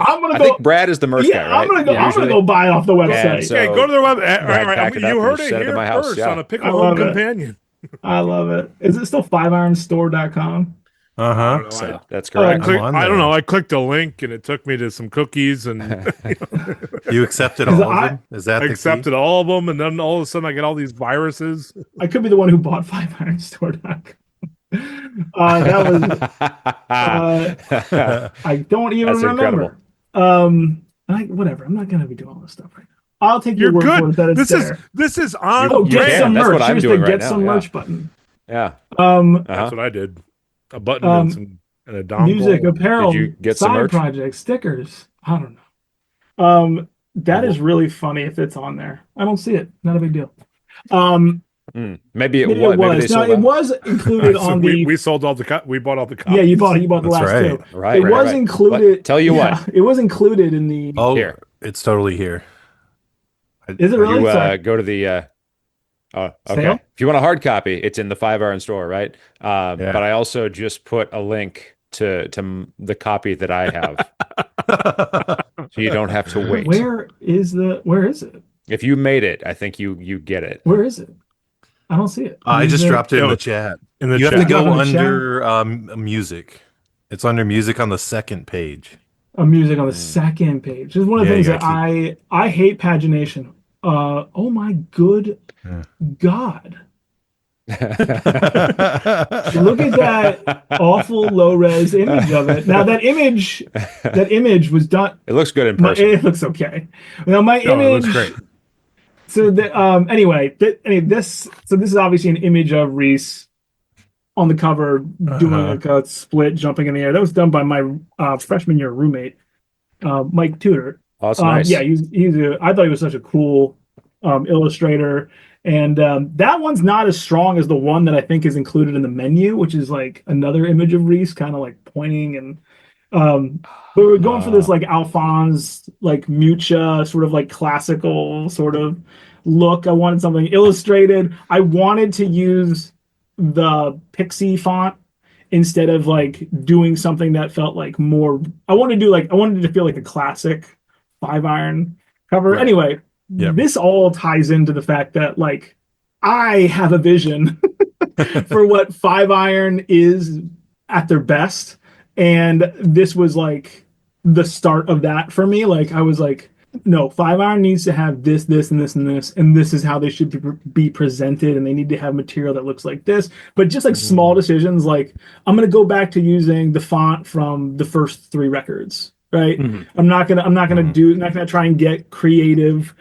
G: I'm gonna
E: I
G: go.
E: think Brad is the merch
G: Yeah,
E: guy, right?
G: I'm gonna go. I'm
E: Usually.
G: gonna go buy it off the website.
E: And so-
C: Okay, go to their web. All
E: Brad
C: right,
E: packed it up
C: you
E: and
C: heard it
E: set it
C: here
E: in my house,
C: first
E: yeah.
C: on a Pickle
G: I
C: Home
G: love it.
C: Companion.
G: I love it. Is it still 5ironstore.com?
B: Uh
C: I
B: huh.
C: don't know.
E: So that's
G: Oh,
E: correct.
B: I'm on
C: I don't
B: there.
C: know. I clicked a link and it took me to some cookies and
B: You accepted
G: 'Cause
B: all of them? Is
C: I
B: that the key?
C: accepted all of them. And then all of a sudden I get all these viruses.
G: I could be the one who bought 5ironstore.com. That was I don't even
E: That's incredible.
G: remember. Whatever. I'm not gonna be doing all this stuff right now. I'll take your
C: You're
G: word for
C: good.
G: it that it's
C: This is
G: there.
C: on
G: Oh,
E: You
G: get
E: can.
G: some
C: brand.
E: That's what
G: merch.
E: I'm
G: Here's
E: doing
G: the
E: right
G: get
E: now,
G: some
E: yeah.
G: merch button.
E: Yeah.
G: Um,
C: That's
E: Uh-huh.
C: what I did. A button and some and a
G: music,
C: dongle.
E: Did
G: apparel,
E: you get some
G: side
E: merch?
G: projects, stickers. I don't know. That is really funny if it's on there. I don't see it. Not a big deal.
E: Maybe it
G: Maybe it
E: was. Maybe they
G: was. No,
E: sold
G: it
E: out.
G: was included
C: So
G: on the.
C: we sold all we bought all the
G: Yeah,
C: copies.
G: you bought the
B: That's
G: last
B: right.
G: two.
E: Right,
G: It
E: right,
G: was
E: right.
G: included.
E: But tell you
G: Yeah,
E: what,
G: it was included in the.
B: Oh,
E: here
B: it's totally here.
G: Is it really?
E: you
G: Sorry.
E: go to the. Oh,
G: Sale?
E: okay. If you want a hard copy, it's in the 5 Iron store, right?
B: Yeah.
E: But I also just put a link to the copy that I have, so you don't have to wait.
G: Where is it?
E: If you made it, I think you get it.
G: Where is it? I don't see it.
B: I just dropped it in
C: Oh,
B: the chat.
C: in the
B: You have
C: chat.
B: to
G: Drop
B: go
G: in the chat?
B: under music. It's under music on the second page.
G: Music on the second page. This is one of the
B: Yeah, you
G: things that
B: gotta
G: I hate pagination. Oh my good
B: Yeah.
G: God.
B: keep.
G: Look at that awful low res image of it. Now that image was done.
E: It looks good in person.
G: It looks okay. Now my
C: No, it looks
G: image.
C: great.
G: So this is obviously an image of Reese on the cover doing like a split, jumping in the air. That was done by my freshman year roommate, Mike Tudor.
E: Oh, that's nice.
G: Yeah, I thought he was such a cool illustrator. And that one's not as strong as the one that I think is included in the menu, which is like another image of Reese kind of like pointing. And but we were going for this like Alphonse, like Mucha, sort of like classical sort of look. I wanted something illustrated. I wanted to use the Pixie font instead of like doing something that felt like more. I wanted it to feel like a classic 5 Iron cover.
B: Right.
G: Anyway,
B: Yep.
G: this all ties into the fact that like I have a vision for what 5 Iron is at their best, and this was like the start of that for me. Like I was like, no, 5 Iron needs to have this, this, and this, and this, and this is how they should be presented, and they need to have material that looks like this. But just like small decisions, like I'm gonna go back to using the font from the first 3 records, right? I'm not gonna try and get creative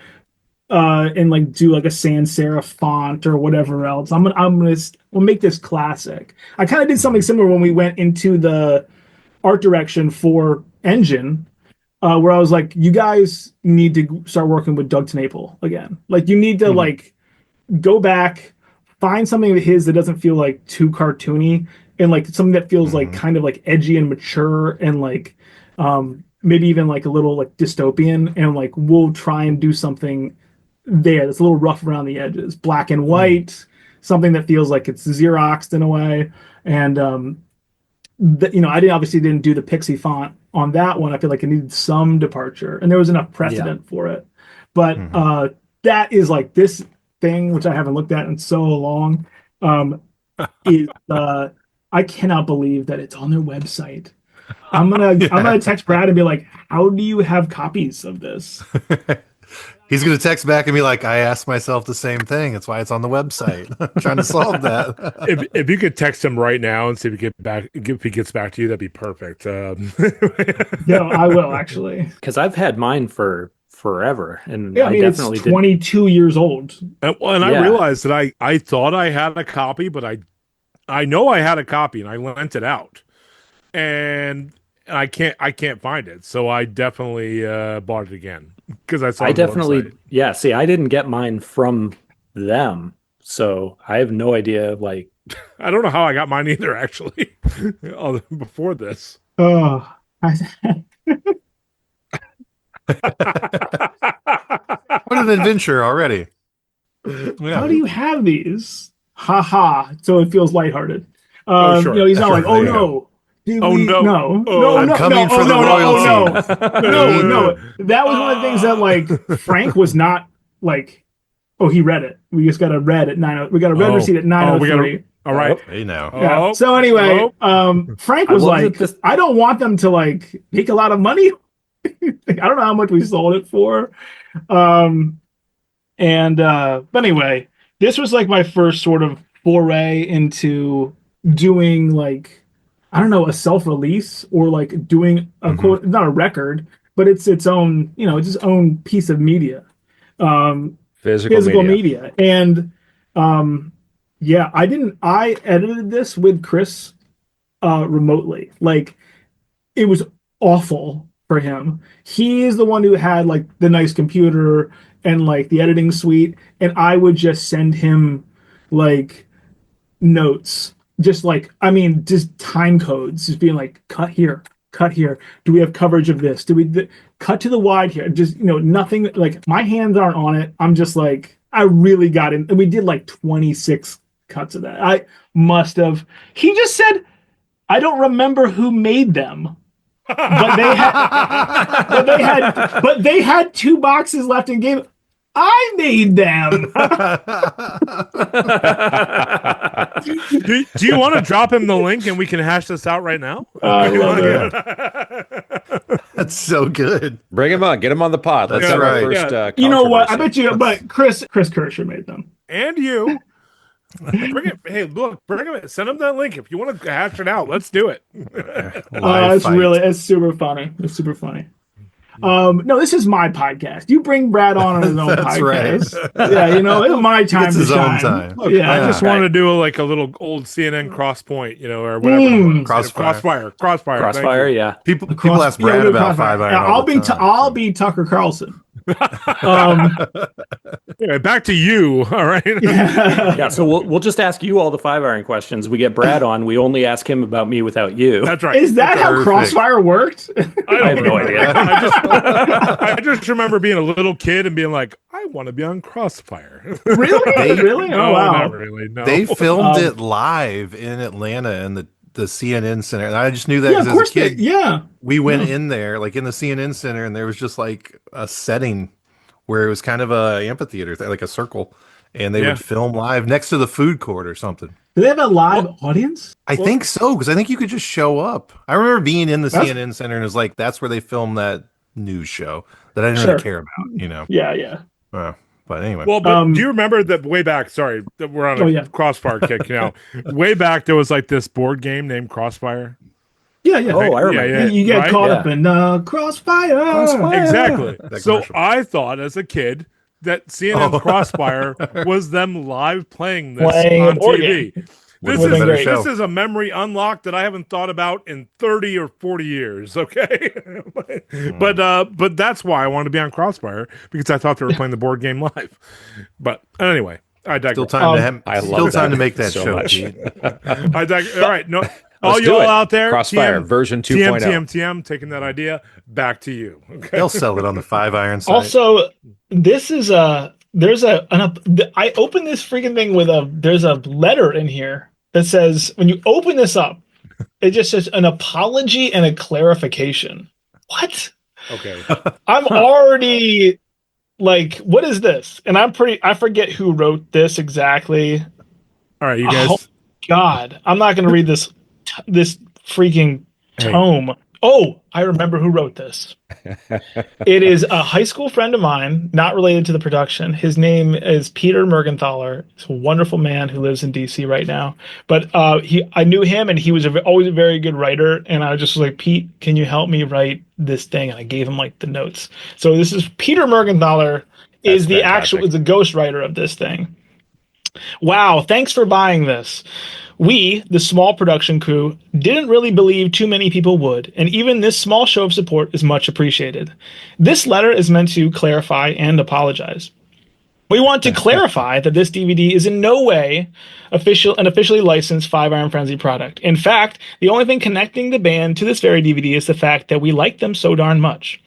G: and like do like a sans serif font or whatever else. We'll make this classic. I kind of did something similar when we went into the art direction for Engine, where I was like, you guys need to start working with Doug TenNapel again. Like you need to like go back, find something of his that doesn't feel like too cartoony, and like something that feels like kind of like edgy and mature, and like maybe even like a little like dystopian, and like we'll try and do something there that's a little rough around the edges, black and white, something that feels like it's Xeroxed in a way. And I obviously didn't do the Pixie font on that one. I feel like it needed some departure, and there was enough precedent for it. But that is like this thing, which I haven't looked at in so long. Is I cannot believe that it's on their website. I'm gonna text Brad and be like, how do you have copies of this?
B: He's going to text back and be like, I asked myself the same thing. That's why it's on the website. I'm trying to solve that.
C: If you could text him right now and see if he gets back to you, that'd be perfect.
G: No, I will actually.
D: Because I've had mine for forever, and
G: Yeah, I mean,
D: I
G: it's
D: definitely
G: 22 years old.
C: And
D: Yeah.
C: I realized that I thought I had a copy, but I know I had a copy and I lent it out, and I can't find it. So I definitely bought it again because I saw.
D: I
C: it on the
D: definitely,
C: website.
D: yeah. See, I didn't get mine from them, so I have no idea. Like,
C: I don't know how I got mine either. Actually, before this.
G: Oh,
B: What an adventure already. Yeah.
G: how do you have these? Ha ha. So it feels lighthearted.
C: Oh, sure.
G: He's not like,
B: Sure,
G: oh
B: there you
G: no.
C: Oh, no.
G: No,
C: Oh,
G: no,
B: I'm
G: no,
B: coming
G: no,
B: for
G: oh,
B: the
G: no,
B: royalty.
G: no, no, no. That was one of the things that like Frank was not like Oh, he read it. We just got a red at 9. We got a red receipt at 9:03.
C: All right.
B: Hey now.
G: Yeah. So anyway, Frank was like, I don't want them to like make a lot of money. I don't know how much we sold it for. But anyway, this was like my first sort of foray into doing like, I don't know, a self-release or like doing a quote, not a record, but it's its own, it's its own piece of media. Physical media. And yeah, I edited this with Chris remotely. Like, it was awful for him. He is the one who had like the nice computer and like the editing suite, and I would just send him like notes, just time codes, just being like, cut here, cut here. Do we have coverage of this? Do we cut to the wide here? Just, nothing, like my hands aren't on it. I'm just like, I really got in, and we did like 26 cuts of that. I must have. He just said, I don't remember who made them. But they had 2 boxes left in game. I made them.
C: Do you want to drop him the link and we can hash this out right now?
G: I love it.
B: That's so good.
E: Bring him on. Get him on the pod. Let's have our first
G: you know what? I bet you, but Chris Kirscher made them.
C: And you. Bring it. Hey, look, bring him. Send him that link if you want to hash it out. Let's do it.
G: It's super funny. It's super funny. No, this is my podcast. You bring Brad on his own podcast. Right. Yeah, it's my time to shine.
C: Look, I just wanted to do a little old CNN Crosspoint, or whatever.
B: Crossfire.
D: Yeah.
B: People ask Brad about Five Iron.
G: I'll be Tucker Carlson.
C: Anyway, back to you. All right.
D: Yeah. So we'll just ask you all the 5 iron questions. We get Brad on. We only ask him about me without you.
C: That's right.
G: Is that how Crossfire worked?
C: I have no idea. I just remember being a little kid and being like, I want to be on Crossfire.
G: Really? Really?
C: No,
G: oh wow.
C: Not really. No.
B: They filmed it live in Atlanta in the CNN Center. And I just knew that
G: of course
B: as a kid. We went in there, like in the CNN Center, and there was just like a setting where it was kind of a amphitheater, like a circle, and they would film live next to the food court or something.
G: Do they have a live audience?
B: I think so, because I think you could just show up. I remember being in the CNN Center, and it was like, that's where they filmed that news show that I didn't really care about,
G: Yeah.
B: But anyway.
C: Well, but do you remember that way back? Sorry, that we're on a Crossfire kick now. Way back, there was like this board game named Crossfire.
G: Yeah.
D: Oh, I remember.
G: Yeah. You get caught up in Crossfire.
C: Exactly. So I thought as a kid that CNN Crossfire was them live playing this on TV. This is a memory unlocked that I haven't thought about in 30 or 40 years, okay? But that's why I wanted to be on Crossfire, because I thought they were playing the board game live. But anyway, I digress.
B: Still time to make that so show, Pete.
C: All right, no. All y'all out there,
E: Crossfire version 2.0.
C: TM, taking that idea back to you. Okay?
B: They'll sell it on the 5 iron site.
G: Also, this is I opened this freaking thing with there's a letter in here that says, when you open this up, it just says an apology and a clarification. What?
C: Okay.
G: I'm already like, what is this? And I forget who wrote this exactly.
C: All right, you guys.
G: Oh, God, I'm not going to read this freaking tome. Oh, I remember who wrote this. It is a high school friend of mine, not related to the production. His name is Peter Mergenthaler. He's a wonderful man who lives in DC right now. But I knew him, and he was always a very good writer. And I just was like, Pete, can you help me write this thing? And I gave him like the notes. So this is Peter Mergenthaler is the ghostwriter of this thing. Wow, thanks for buying this. We, the small production crew, didn't really believe too many people would, and even this small show of support is much appreciated. This letter is meant to clarify and apologize. We want to clarify that this DVD is in no way an officially licensed 5 Iron Frenzy product. In fact, the only thing connecting the band to this very DVD is the fact that we like them so darn much.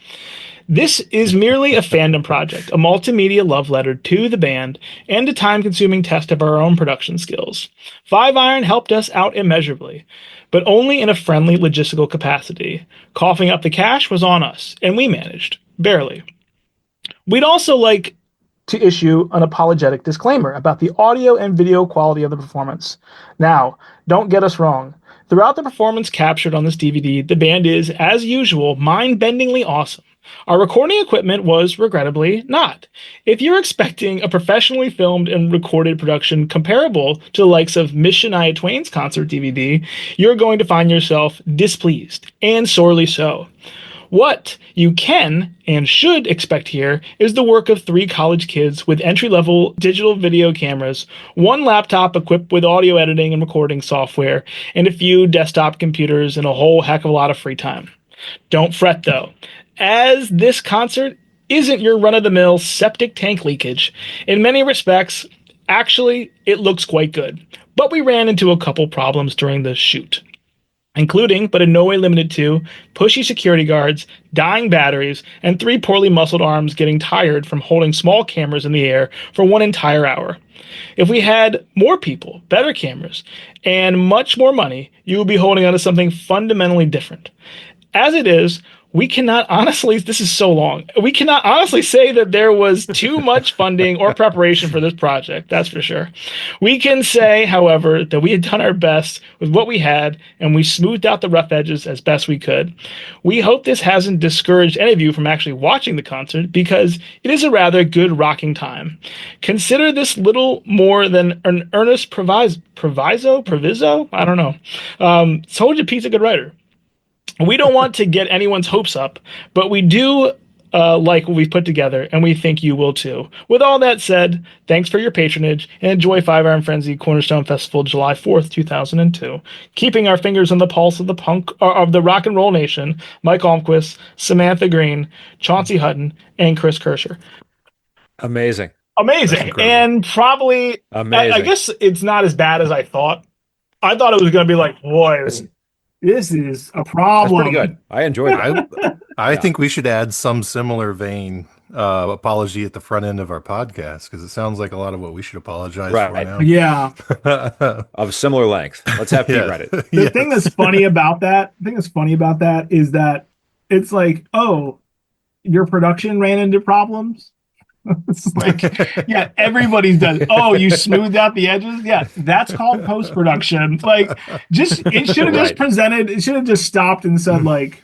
G: This is merely a fandom project, a multimedia love letter to the band, and a time-consuming test of our own production skills. 5 Iron helped us out immeasurably, but only in a friendly logistical capacity. Coughing up the cash was on us, and we managed. Barely. We'd also like
H: to issue an apologetic disclaimer about the audio and video quality of the performance. Now, don't get us wrong. Throughout the performance captured on this DVD, the band is, as usual, mind-bendingly awesome. Our recording equipment was, regrettably, not. If you're expecting a professionally filmed and recorded production comparable to the likes of Miss Shania Twain's concert DVD, you're going to find yourself displeased, and sorely so. What you can and should expect here is the work of 3 college kids with entry-level digital video cameras, 1 laptop equipped with audio editing and recording software, and a few desktop computers and a whole heck of a lot of free time. Don't fret, though, as this concert isn't your run-of-the-mill septic tank leakage. In many respects, actually, it looks quite good. But we ran into a couple problems during the shoot, including, but in no way limited to, pushy security guards, dying batteries, and 3 poorly muscled arms getting tired from holding small cameras in the air for 1 entire hour. If we had more people, better cameras, and much more money, you would be holding on to something fundamentally different. As it is, we cannot honestly, this is so long, we cannot honestly say that there was too much funding or preparation for this project, that's for sure. We can say, however, that we had done our best with what we had, and we smoothed out the rough edges as best we could. We hope this hasn't discouraged any of you from actually watching the concert, because it is a rather good rocking time. Consider this little more than an earnest proviso? I don't know. Told you Pete's a good writer. We don't want to get anyone's hopes up, but we do like what we've put together, and we think you will too. With all that said, thanks for your patronage, and enjoy 5 Iron Frenzy Cornerstone Festival July 4th, 2002. Keeping our fingers on the pulse of the rock and roll nation, Mike Almquist, Samantha Green, Chauncey Hutton, and Chris Kirscher.
E: Amazing.
H: And probably,
E: amazing.
H: I guess it's not as bad as I thought. I thought it was going to be like, boy, this is a problem.
E: That's pretty good. I enjoyed it.
B: I think we should add some similar vein apology at the front end of our podcast, because it sounds like a lot of what we should apologize for now.
H: Yeah.
E: Of similar length. Let's have Pete write it.
H: The thing that's funny about that is that it's like, oh, your production ran into problems. It's like, yeah, everybody's done. Oh, you smoothed out the edges. Yeah, that's called post-production. Like, it should have just presented. It should have just stopped and said, like,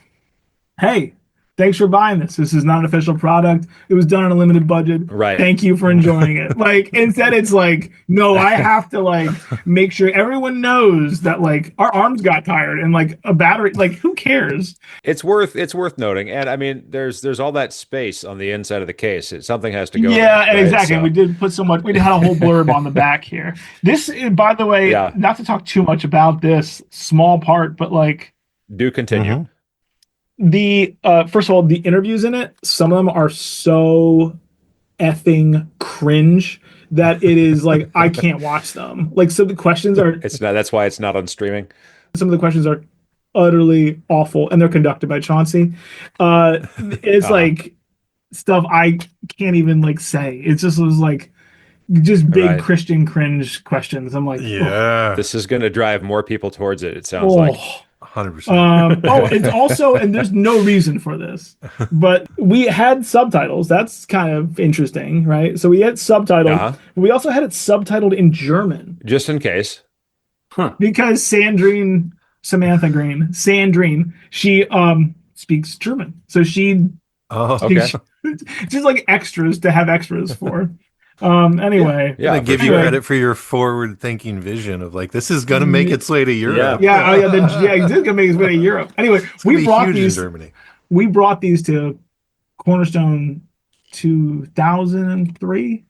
H: "Hey, thanks for buying this. This is not an official product. It was done on a limited budget.
E: Right.
H: Thank you for enjoying it." Like, instead, it's like, no, I have to like make sure everyone knows that like our arms got tired and like a battery. Like, who cares?
E: It's worth noting, and I mean, there's all that space on the inside of the case. Something has to go.
H: Yeah,
E: there, right?
H: exactly.
E: So.
H: We did put so much. We had a whole blurb on the back here. This, by the way, not to talk too much about this small part, but like,
E: do continue.
B: Mm-hmm.
H: The first of all, the interviews in it, some of them are so effing cringe that it is like I can't watch them. Like, so the questions are.
E: It's not. That's why it's not on streaming.
H: Some of the questions are utterly awful, and they're conducted by Chauncey. It's like stuff I can't even like say. It just was like just big Christian cringe questions. I'm like,
B: yeah,
E: this is going to drive more people towards it. It sounds like.
B: 100%.
H: It's also, and there's no reason for this, but we had subtitles. That's kind of interesting, right? So we had subtitles. We also had it subtitled in German.
E: Just in case.
H: Because Samantha Green, she speaks German. So she she's like extras to have extras for. Anyway,
B: I give you credit for your forward-thinking vision of like this is gonna make its way to Europe.
H: It's gonna make its way to Europe. Anyway, we brought these.
B: Germany.
H: We brought these to Cornerstone 2003,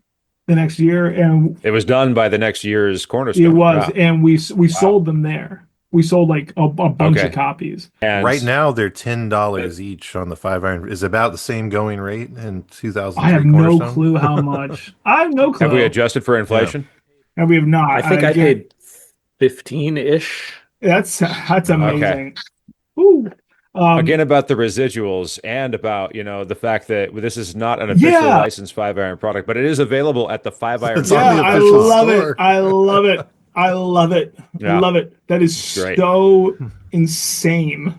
H: the next year, and
E: it was done by the next year's Cornerstone.
H: It was, and we sold them there. We sold like a bunch of copies.
B: And right now, they're $10 each on the 5 Iron. Is about the same going rate in 2003.
H: I have no clue how much. I have no clue.
E: Have we adjusted for inflation?
H: And we have not.
D: I think I paid 15-ish.
H: That's amazing.
E: Okay.
H: Ooh.
E: Again, about the residuals and about the fact that this is not an official licensed 5 Iron product, but it is available at the 5 Iron.
H: I love it. I love it. I love it.
E: Yeah.
H: Love it. That is
E: great.
H: So insane.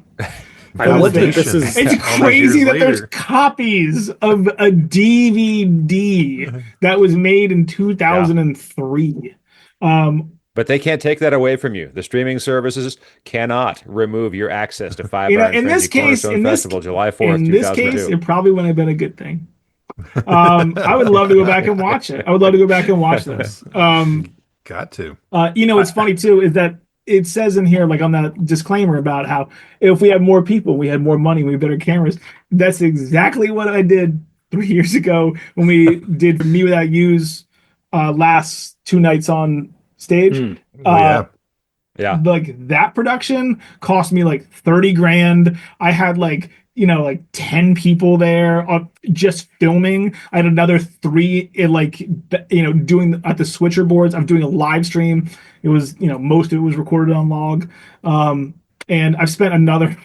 D: I love that this
B: validation
D: is-
G: It's
B: all those
G: crazy
B: years
G: that there's
B: later.
G: copies of a DVD that was made in 2003.
E: But they can't take that away from you. The streaming services cannot remove your access to Five
G: You know,
E: Iron
G: in this
E: Frenzy
G: case,
E: Cornerstone Festival, July 4th,
G: in this case,
E: 2002.
G: it probably wouldn't have been a good thing. I would love to go back and watch it. I would love to go back and watch this.
B: Got to.
G: You know, what's funny too is that it says in here, like on that disclaimer about how if we had more people, we had more money, we had better cameras. That's exactly what I did 3 years ago when we did Me Without You's last 2 nights on stage.
B: Yeah.
E: Yeah.
G: Like that production cost me like 30 grand. I had like, you know, like 10 people there just filming. I had another three doing at the switcher boards. I'm doing a live stream. It was, most of it was recorded on log. And I've spent another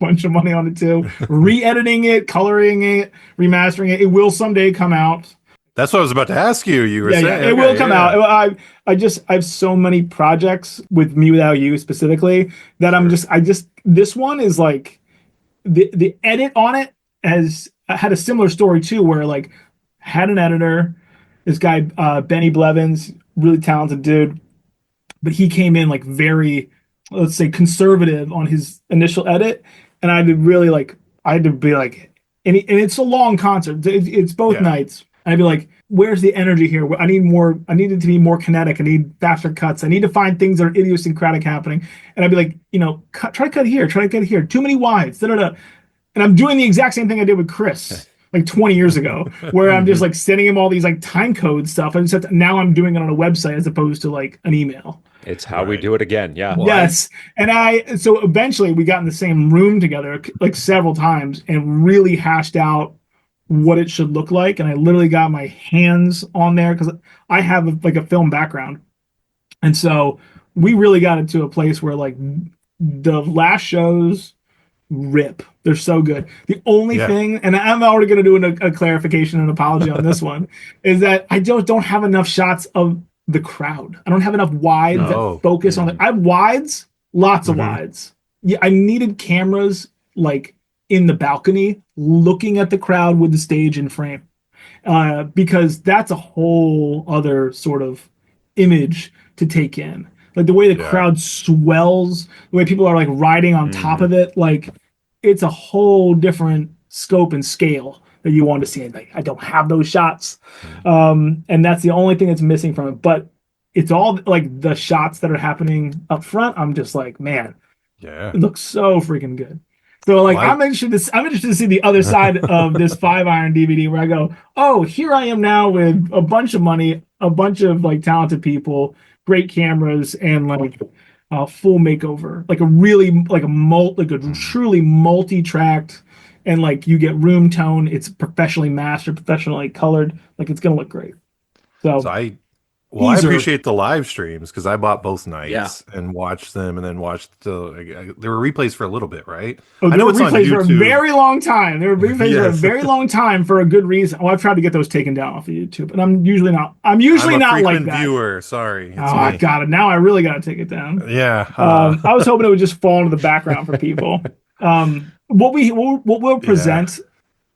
G: bunch of money on it too, re-editing it, coloring it, remastering it. It will someday come out.
B: That's what I was about to ask you. You were saying
G: It will come out. I have so many projects with Me Without You specifically that this one is like the edit on it has had a similar story too, where like had an editor, this guy Benny Blevins, really talented dude, but he came in like very, let's say, conservative on his initial edit, and I had to be like, and it's a long concert. It's both nights. And I'd be like, where's the energy here? I need it to be more kinetic. I need faster cuts. I need to find things that are idiosyncratic happening. And I'd be like, try to cut here, try to cut here. Too many wides. Da, da, da. And I'm doing the exact same thing I did with Chris like 20 years ago, where I'm just like sending him all these like time code stuff. And now I'm doing it on a website as opposed to like an email.
E: It's how we do it again. Yeah.
G: Yes. And so eventually we got in the same room together like several times and really hashed out what it should look like. And I literally got my hands on there because I have like a film background. And so we really got into a place where like the last shows rip. They're so good. The only thing, and I'm already going to do a clarification and apology on this one, is that I don't have enough shots of the crowd. I don't have enough wides that focus on it. I have wides, lots of wides. Yeah, I needed cameras like in the balcony looking at the crowd with the stage in frame, because that's a whole other sort of image to take in. Like the way the crowd swells, the way people are like riding on top of it, like it's a whole different scope and scale that you want to see. Like I don't have those shots, and that's the only thing that's missing from it. But it's all like the shots that are happening up front. I'm just like, man, it looks so freaking good. So like I'm interested to see the other side of this 5-iron DVD where I go, oh, here I am now with a bunch of money, a bunch of like talented people, great cameras, and like a full makeover, like a really like a truly multi-tracked, and like you get room tone. It's professionally mastered, professionally colored. Like it's gonna look great. So
B: I appreciate the live streams because I bought both nights and watched them, and then watched there were replays for a little bit, right?
G: I know it's replays for a very long time. There were replays for a very long time for a good reason. Well, I've tried to get those taken down off of YouTube, and I'm usually not like that.
B: Viewer, sorry.
G: I got it. Now I really got to take it down.
B: Yeah.
G: I was hoping it would just fall into the background for people. What we'll present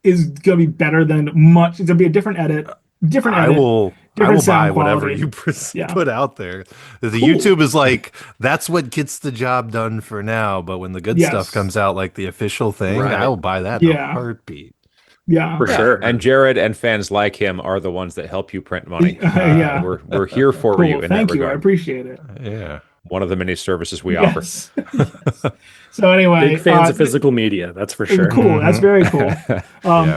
G: is gonna be better than much. It's gonna be a different edit,
B: I will buy whatever
G: quality.
B: you put out there. The YouTube is like, that's what gets the job done for now. But when the good stuff comes out, like the official thing, I will buy that in a heartbeat.
G: Yeah,
D: for sure.
E: And Jared and fans like him are the ones that help you print money. We're here for you in
G: Thank
E: that
G: you.
E: regard.
G: I appreciate it.
B: Yeah.
E: One of the many services we offer.
G: So anyway,
D: big fans of physical media, that's for sure.
G: Cool. That's very cool.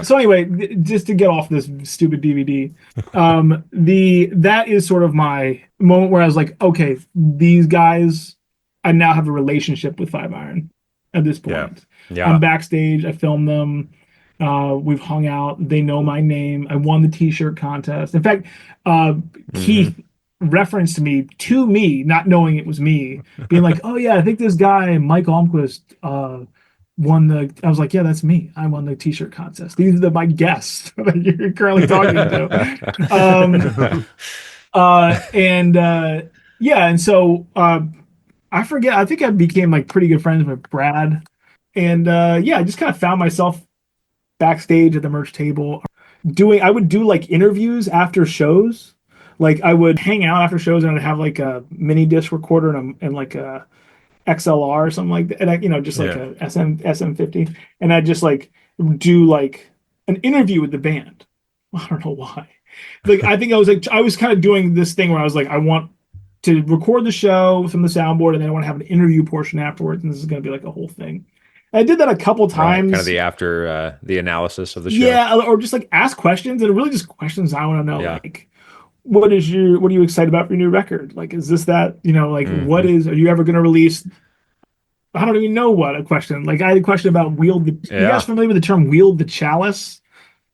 G: So anyway, just to get off this stupid DVD, that is sort of my moment where I was like, okay, these guys, I now have a relationship with 5-iron at this point.
E: Yeah.
G: I'm backstage. I filmed them. We've hung out. They know my name. I won the T-shirt contest. In fact, Keith referenced me to me, not knowing it was me, being like, "Oh yeah, I think this guy Mike Almquist won the." I was like, "Yeah, that's me. I won the T-shirt contest. These are my guests that you're currently talking to." And so I forget. I think I became like pretty good friends with Brad. And yeah, I just kind of found myself backstage at the merch table I would do like interviews after shows. Like I would hang out after shows and I'd have like a mini disc recorder and like a XLR or something like that. And just like a SM50. And I'd just like do like an interview with the band. I don't know why. Like I think I was kind of doing this thing where I was like, I want to record the show from the soundboard and then I want to have an interview portion afterwards. And this is going to be like a whole thing. I did that a couple times.
E: Kind of the after the analysis of the show.
G: Yeah, or just like ask questions and really just questions I want to know.
E: Yeah.
G: Like, what are you excited about for your new record? Like, is this that, are you ever going to release? I don't even know what a question. Like, I had a question about you guys familiar with the term wield the chalice?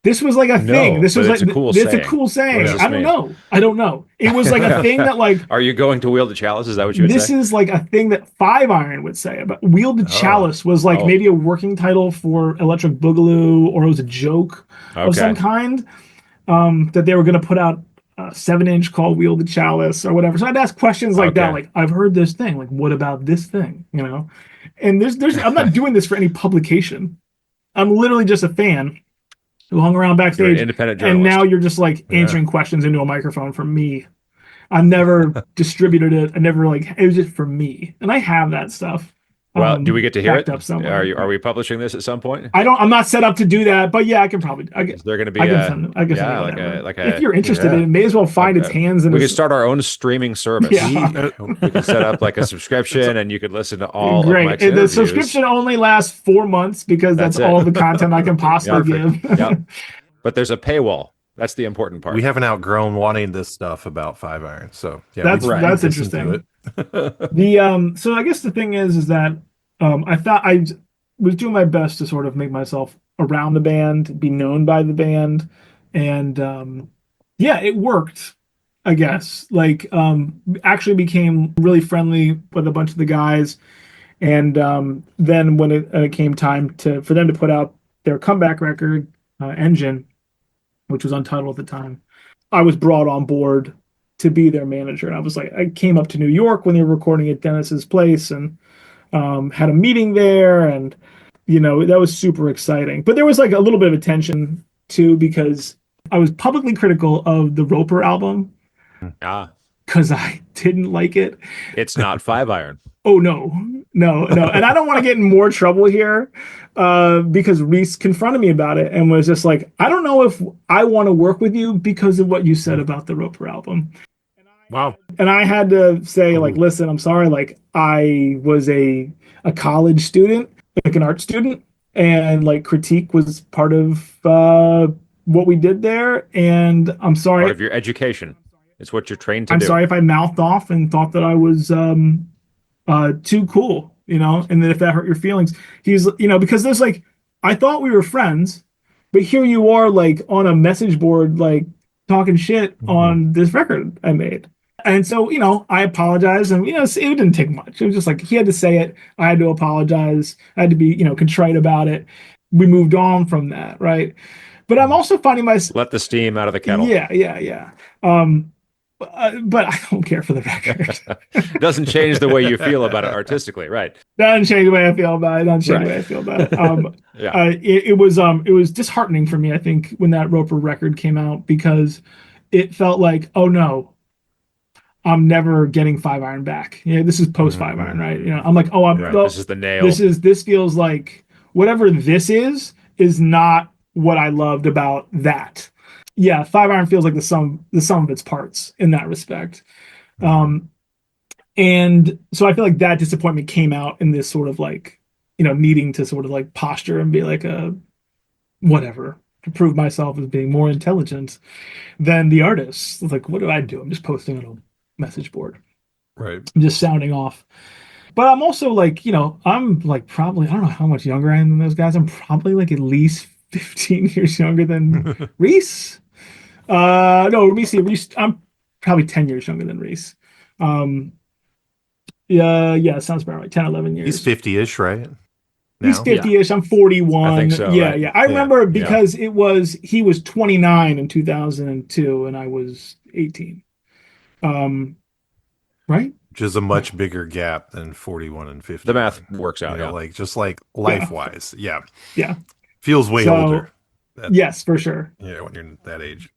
G: This was like a thing. This was
E: it's
G: like,
E: a cool
G: it's
E: saying.
G: a cool saying.
E: What does this
G: I don't
E: mean?
G: know. I don't know. It was like a thing that like,
E: Are you going to wield the chalice? Is that what you would say?
G: this is like a thing that Five Iron would say about wield the chalice was like maybe a working title for Electric Boogaloo, or it was a joke of some kind, that they were going to put out a 7-inch called Wield the Chalice or whatever. So I'd ask questions like that, like, I've heard this thing, like, what about this thing, And I'm not doing this for any publication. I'm literally just a fan who hung around backstage.
E: You're an independent journalist.
G: And now you're just like answering questions into a microphone from me. I never distributed it. I never it was just for me. And I have that stuff.
E: Well, do we get to hear it?
G: Are
E: we publishing this at some point?
G: I'm not set up to do that, but yeah, I can probably.
E: Is there going to be
G: if you're interested in it, may as well find its hands in.
E: We could start our own streaming service.
G: Yeah.
E: We could set up like a subscription, and you could listen to all.
G: Great.
E: Of Mike's interviews.
G: The subscription only lasts 4 months because that's all the content I can possibly give.
E: Yep. But there's a paywall. That's the important part.
B: We haven't outgrown wanting this stuff about Five Iron, so yeah,
G: that's interesting. So I guess the thing is that I thought I was doing my best to sort of make myself around the band, be known by the band, and yeah, it worked. I guess actually became really friendly with a bunch of the guys, and then when it came time for them to put out their comeback record, Engine, which was untitled at the time, I was brought on board to be their manager. And I came up to New York when they were recording at Dennis's place and had a meeting there. And, that was super exciting. But there was like a little bit of attention too, because I was publicly critical of the Roper album. Because I didn't like it.
E: It's not Five Iron.
G: Oh, no. And I don't want to get in more trouble here because Reese confronted me about it and was just like, I don't know if I want to work with you because of what you said about the Roper album.
C: Wow.
G: And I had to say, listen, I'm sorry. I was a college student, an art student, and critique was part of what we did there. And I'm sorry.
E: Part of your education. It's what you're trained to do.
G: I'm sorry if I mouthed off and thought that I was too cool, and then if that hurt your feelings. He's, because there's I thought we were friends, but here you are on a message board, talking shit on this record I made. And so, I apologized and, it didn't take much. It was just he had to say it. I had to apologize. I had to be, contrite about it. We moved on from that. Right. But I'm also finding myself.
E: Let the steam out of the kettle.
G: Yeah. But I don't care for the record.
E: It doesn't change the way you feel about it artistically, right?
G: Doesn't change the way I feel about it.
E: Yeah.
G: It was disheartening for me, I think, when that Roper record came out, because it felt like, oh no, I'm never getting Five Iron back. This is post Five Iron, right? I'm like, oh,
E: this is the nail.
G: This feels like whatever this is not what I loved about that. Yeah, Five Iron feels like the sum of its parts in that respect. And so I feel like that disappointment came out in this sort of needing to sort of posture and be whatever, to prove myself as being more intelligent than the artist. What do I do? I'm just posting on a message board.
B: Right.
G: I'm just sounding off. But I'm also I'm probably, I don't know how much younger I am than those guys. I'm probably at least 15 years younger than Reese. No, Reese, I'm probably 10 years younger than Reese. Yeah, sounds about right. 10, 11 years.
B: He's 50-ish, right? Now?
G: He's 50-ish. I'm 41.
E: I think so,
G: yeah,
E: right?
G: yeah. I remember because he was 29 in 2002 and I was 18. Right?
B: which is a much bigger gap than 41 and 50.
E: The math works out.
B: You know,
E: Yeah.
B: like just like life wise. Yeah.
G: Yeah.
B: Feels way
G: So,
B: older.
G: Yes, for sure.
B: Yeah, when you're that age.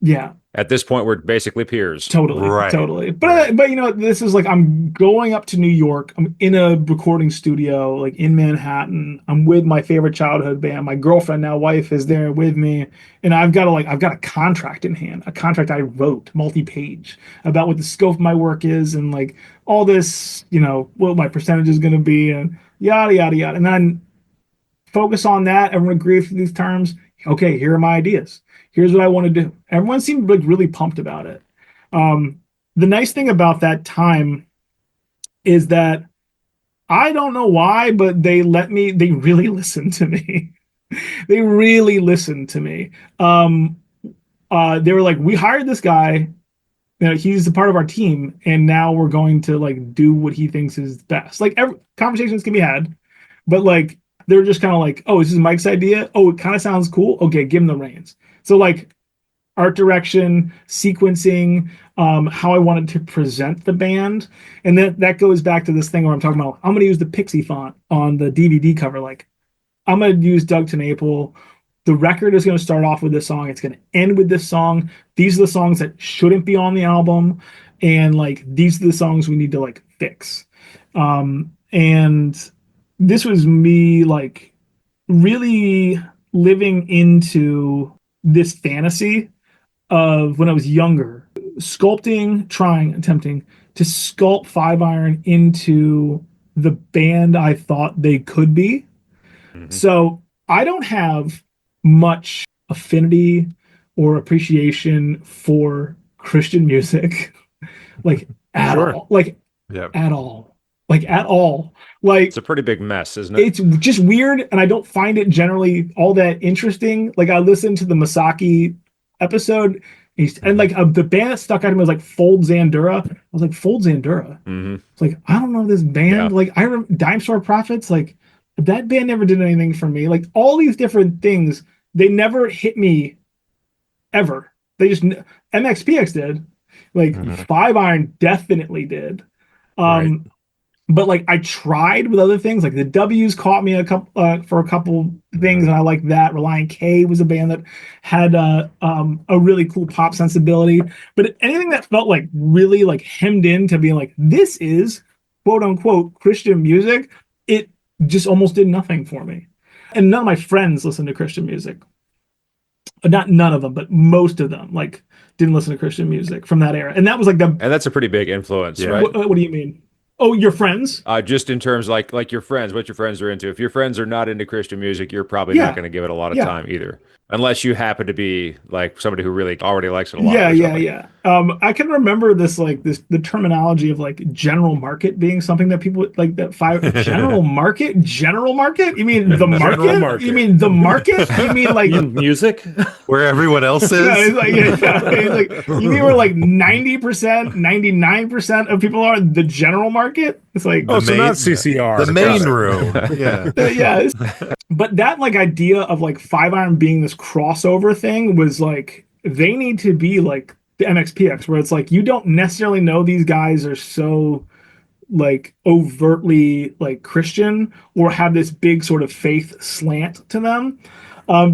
G: Yeah.
E: At this point, we're basically peers.
G: Totally.
B: Right.
G: Totally. But
B: Right.
G: but you know, this is like I'm going up to New York. I'm in a recording studio, like in Manhattan. I'm with my favorite childhood band. My girlfriend, now wife, is there with me. And I've got a contract in hand, a contract I wrote, multi-page, about what the scope of my work is and like all this, you know, what my percentage is gonna be and yada yada yada. And then focus on that. Everyone agrees to these terms. Okay, here are my ideas. Here's what I want to do. Everyone seemed like really pumped about it. The nice thing about that time is that I don't know why, but they really listened to me. They really listened to me. They were like, we hired this guy, you know, he's a part of our team, and now we're going to like do what he thinks is best. Like conversations can be had, but like they're just kind of like, oh, this is Mike's idea. Oh, it kind of sounds cool. Okay, give him the reins. So like art direction, sequencing, how I wanted to present the band. And that goes back to this thing where I'm talking about, I'm going to use the Pixie font on the DVD cover. Like, I'm going to use Doug TenNapel. The record is going to start off with this song. It's going to end with this song. These are the songs that shouldn't be on the album. And like, these are the songs we need to like fix. And this was me like really living into this fantasy of when I was younger, attempting to sculpt Five Iron into the band I thought they could be. Mm-hmm. So I don't have much affinity or appreciation for Christian music, like at all, like at all, like at all. Like
E: it's a pretty big mess, isn't it?
G: It's just weird, and I don't find it generally all that interesting. Like I listened to the Masaki episode, and like the band that stuck out to me was like Fold Zandura. I was like, Fold Zandura. Mm-hmm. It's like, I don't know this band. Yeah. Like I remember Dime Store Prophets. Like that band never did anything for me. Like all these different things, they never hit me ever. They just MXPX did. Like Five Iron definitely did. Right. But like I tried with other things, like the W's caught me for a couple things, and I like that. Reliant K was a band that had a really cool pop sensibility. But anything that felt like really like hemmed in to be like, this is quote unquote Christian music, it just almost did nothing for me. And none of my friends listened to Christian music. Not none of them, but most of them like didn't listen to Christian music from that era. And that was like and
E: that's a pretty big influence, right?
G: What do you mean? Oh, your friends?
E: Just in terms like your friends, what your friends are into. If your friends are not into Christian music, you're probably not going to give it a lot of time either. Unless you happen to be like somebody who really already likes it a lot.
G: Yeah. I can remember the terminology of like general market being something that people like that general market? You mean the market? You mean the market? You mean like
D: music?
B: Where everyone else is?
G: It's like you mean where like 90%, 99% of people are the general market? It's like
C: so not CCR.
B: The main room.
G: Yeah. But that like idea of like Five Iron being this crossover thing was like they need to be like the MXPX, where it's like you don't necessarily know these guys are so like overtly like Christian or have this big sort of faith slant to them,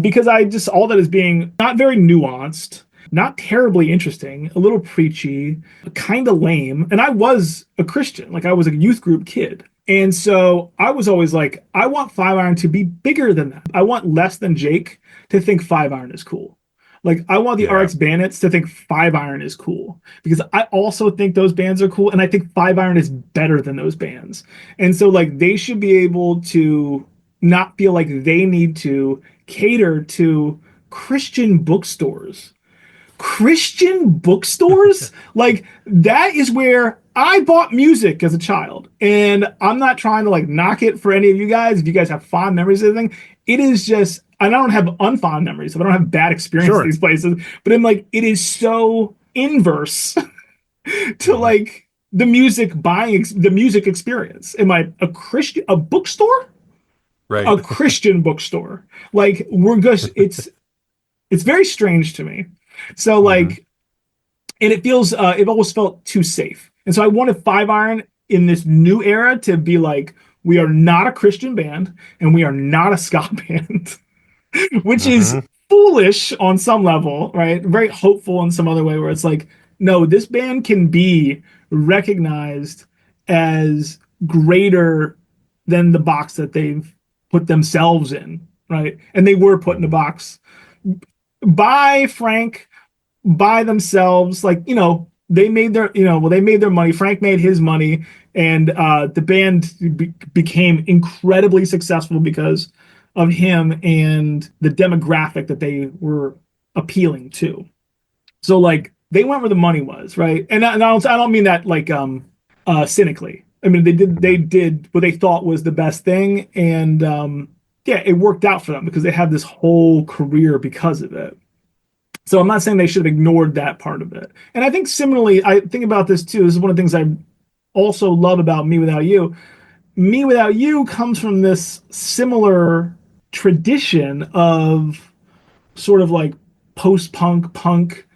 G: because all that is being not very nuanced, not terribly interesting, a little preachy, kind of lame. And I was a Christian, like I was a youth group kid. And so I was always like, I want Five Iron to be bigger than that. I want Less Than Jake to think Five Iron is cool. Like I want the RX Bandits to think Five Iron is cool, because I also think those bands are cool. And I think Five Iron is better than those bands. And so like they should be able to not feel like they need to cater to Christian bookstores. Like that is where I bought music as a child, and I'm not trying to like knock it for any of you guys. If you guys have fond memories of anything, it is just, and I don't have unfond memories, so I don't have bad experiences at these places, but I'm like, it is so inverse to like the music the music experience. Am I a bookstore?
B: Right.
G: A Christian bookstore. Like we're just, it's very strange to me. So like, and it feels, it always felt too safe. And so I wanted Five Iron in this new era to be like, we are not a Christian band and we are not a ska band, which is foolish on some level, right? Very hopeful in some other way where it's like, no, this band can be recognized as greater than the box that they've put themselves in, right? And they were put in the box by Frank, by themselves. Like, they made their, they made their money. Frank made his money, and the band became incredibly successful because of him and the demographic that they were appealing to. So like they went where the money was, right? And I don't mean that like cynically. I mean they did what they thought was the best thing, and yeah, it worked out for them because they had this whole career because of it. So I'm not saying they should have ignored that part of it. And I think similarly, I think about this too. This is one of the things I also love about Me Without You. Me Without You comes from this similar tradition of sort of like post-punk, punk,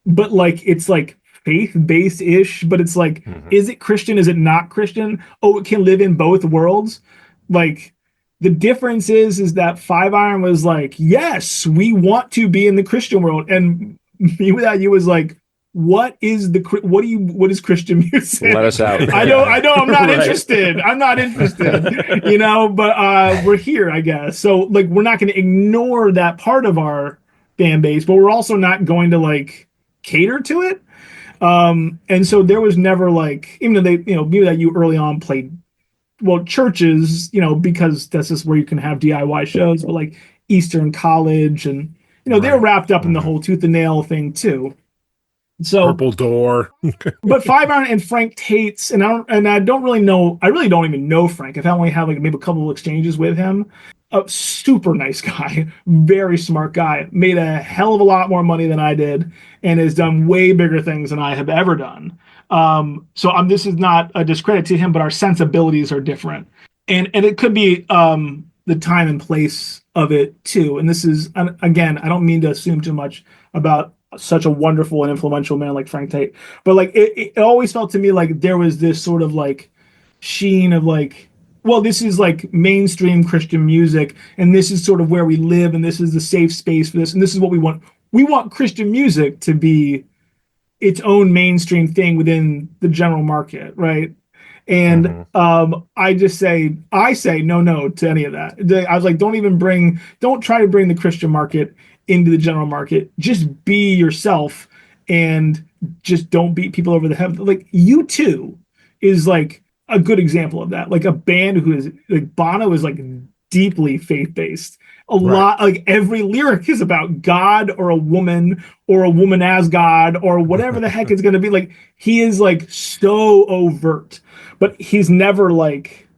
G: but like it's like faith-based ish, but it's like, is it Christian? Is it not Christian? Oh, it can live in both worlds. Like the difference is that Five Iron was like, yes, we want to be in the Christian world, and Me Without You was like, what is Christian music?
E: Let us out.
G: I know, I'm not
D: Right.
G: interested. I'm not interested, but we're here, I guess. So like, we're not going to ignore that part of our fan base, but we're also not going to like cater to it. And so there was never like, even though they, Me Without You early on played, well, churches, because that's just where you can have DIY shows, but like Eastern College and, they were wrapped up in the whole tooth and nail thing too. So
C: Purple Door.
G: but Five Iron and Frank Tate's, and I don't really know. I really don't even know Frank. I've only had like maybe a couple of exchanges with him. A super nice guy, very smart guy. Made a hell of a lot more money than I did, and has done way bigger things than I have ever done. So this is not a discredit to him, but our sensibilities are different, and it could be the time and place of it too. And this is, again, I don't mean to assume too much about such a wonderful and influential man like Frank Tate, but like it always felt to me like there was this sort of like sheen of like, well, this is like mainstream Christian music, and this is sort of where we live, and this is the safe space for this, and this is what we want. We want Christian music to be its own mainstream thing within the general market, right? And I say no to any of that. I was like, don't try to bring the Christian market into the general market. Just be yourself, and just don't beat people over the head. Like U2 is like a good example of that. Like a band who is like, Bono is like deeply faith-based. A lot, like every lyric is about God or a woman as God or whatever the heck it's going to be. Like he is like so overt, but he's never like,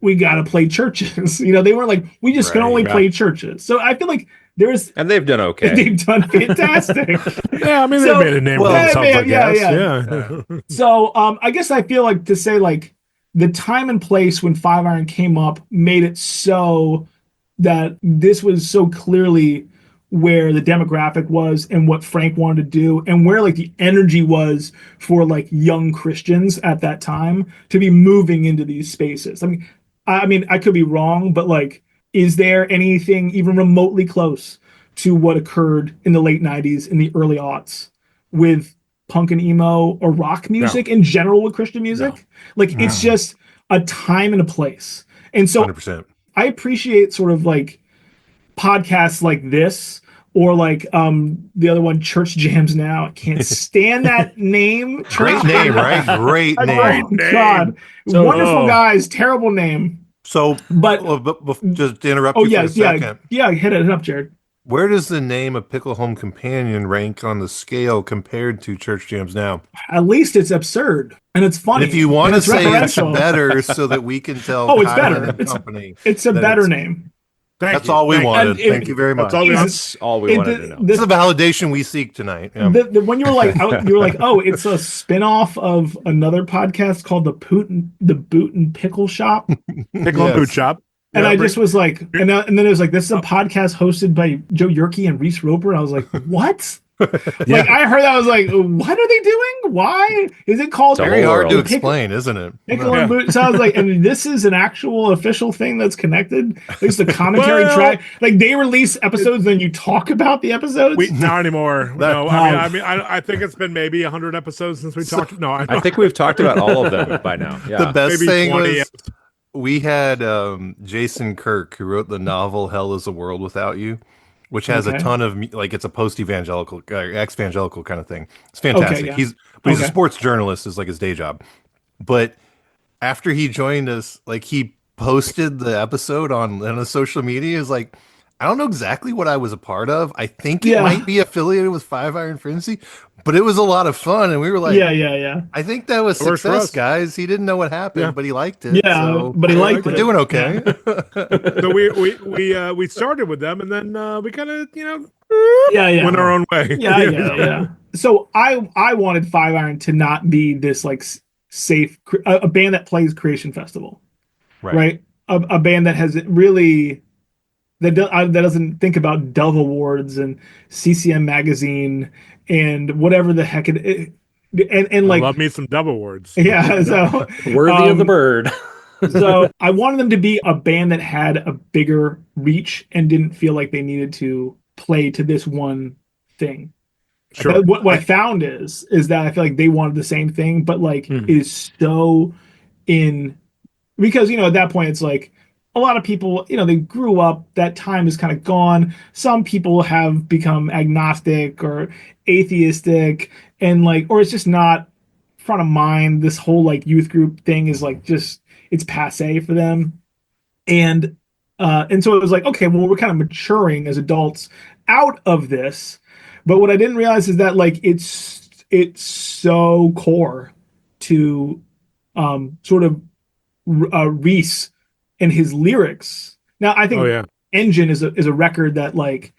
G: we got to play churches. They weren't like, we just can only play churches. So I feel like
E: And they've done okay.
G: they've done fantastic.
C: Yeah, I mean, they made a name for themselves, I guess. Yeah.
G: So I guess I feel like to say like the time and place when Five Iron came up made it so that this was so clearly where the demographic was and what Frank wanted to do and where like the energy was for like young Christians at that time to be moving into these spaces. I mean, I could be wrong, but like, is there anything even remotely close to what occurred in the late 90s, in the early aughts with punk and emo or rock music in general with Christian music? No. Like, it's just a time and a place. And so
B: 100%.
G: I appreciate sort of like podcasts like this or like the other one, Church Jams Now. I can't stand that name.
B: Great name, right? Great name.
G: Oh, God. So, wonderful guys, terrible name.
B: So, but just to interrupt you for a second.
G: Yeah, hit it up, Jared.
B: Where does the name of Pickle Home Companion rank on the scale compared to Church Jams Now?
G: At least it's absurd and it's funny.
B: And if you want to say it's better so that we can tell
G: it's better. It's a better name.
B: That's all we wanted. Thank you very much.
E: That's all we wanted to know.
B: This is a validation we seek tonight. Yeah.
G: When you were like, oh, it's a spinoff of another podcast called the Boot and Pickle Shop.
C: Pickle and Boot Shop.
G: And I just was like, and then it was like, this is a podcast hosted by Joe Yerke and Reese Roper. And I was like, what? Like I heard that, I was like, what are they doing? Why is it called?
D: It's a
B: Very
D: whole
B: hard to
D: world.
B: explain, isn't it?
G: Pickle
C: Yeah.
G: and boot. So I was like, and this is an actual official thing that's connected. There's the commentary
C: Well,
G: track. Like they release episodes, then you talk about the episodes.
C: Not anymore.
B: That-
C: No, I think it's been maybe 100 episodes since we talked. No,
E: I think we've talked about all of them by now.
B: The
E: Yeah.
B: best
C: maybe
B: thing
C: 20.
B: was we had Jason Kirk, who wrote the novel Hell is a World Without You, which has a
G: Okay.
B: ton of like it's a post-evangelical, ex-evangelical kind of thing. It's
G: Okay,
B: fantastic.
G: yeah.
B: He's a sports journalist, is like his day job. But after he joined us, like he posted the episode on the social media. Is like, I don't know exactly what I was a part of. I think it
G: Yeah.
B: might be affiliated with Five Iron Frenzy, but it was a lot of fun, and we were like,
G: Yeah.
B: I think that was
C: It works for
B: success,
C: us.
B: guys. He didn't know what happened,
C: Yeah.
B: but he liked it.
G: Yeah,
B: so
G: but he liked
B: we're
G: it.
B: doing okay.
C: So we started with them, and then we kind of
G: Yeah.
C: went our own way.
G: Yeah, I get it, yeah. So I wanted Five Iron to not be this like safe a band that plays Creation Festival, right? A band that has really that doesn't think about Dove Awards and CCM magazine and whatever the heck and
C: I
G: like
C: love me some Dove Awards.
G: yeah. So
D: Worthy of the bird.
G: so I wanted them to be a band that had a bigger reach and didn't feel like they needed to play to this one thing.
C: Sure.
G: But what I found is that I feel like they wanted the same thing, but like is so in because at that point it's like a lot of people they grew up, that time is kind of gone. Some people have become agnostic or atheistic and like or it's just not front of mind. This whole like youth group thing is like just it's passe for them. And so it was like, okay, well, we're kind of maturing as adults out of this. But what I didn't realize is that like it's so core to sort of Reese and his lyrics. Now I think
C: Oh yeah.
G: Engine is a record that like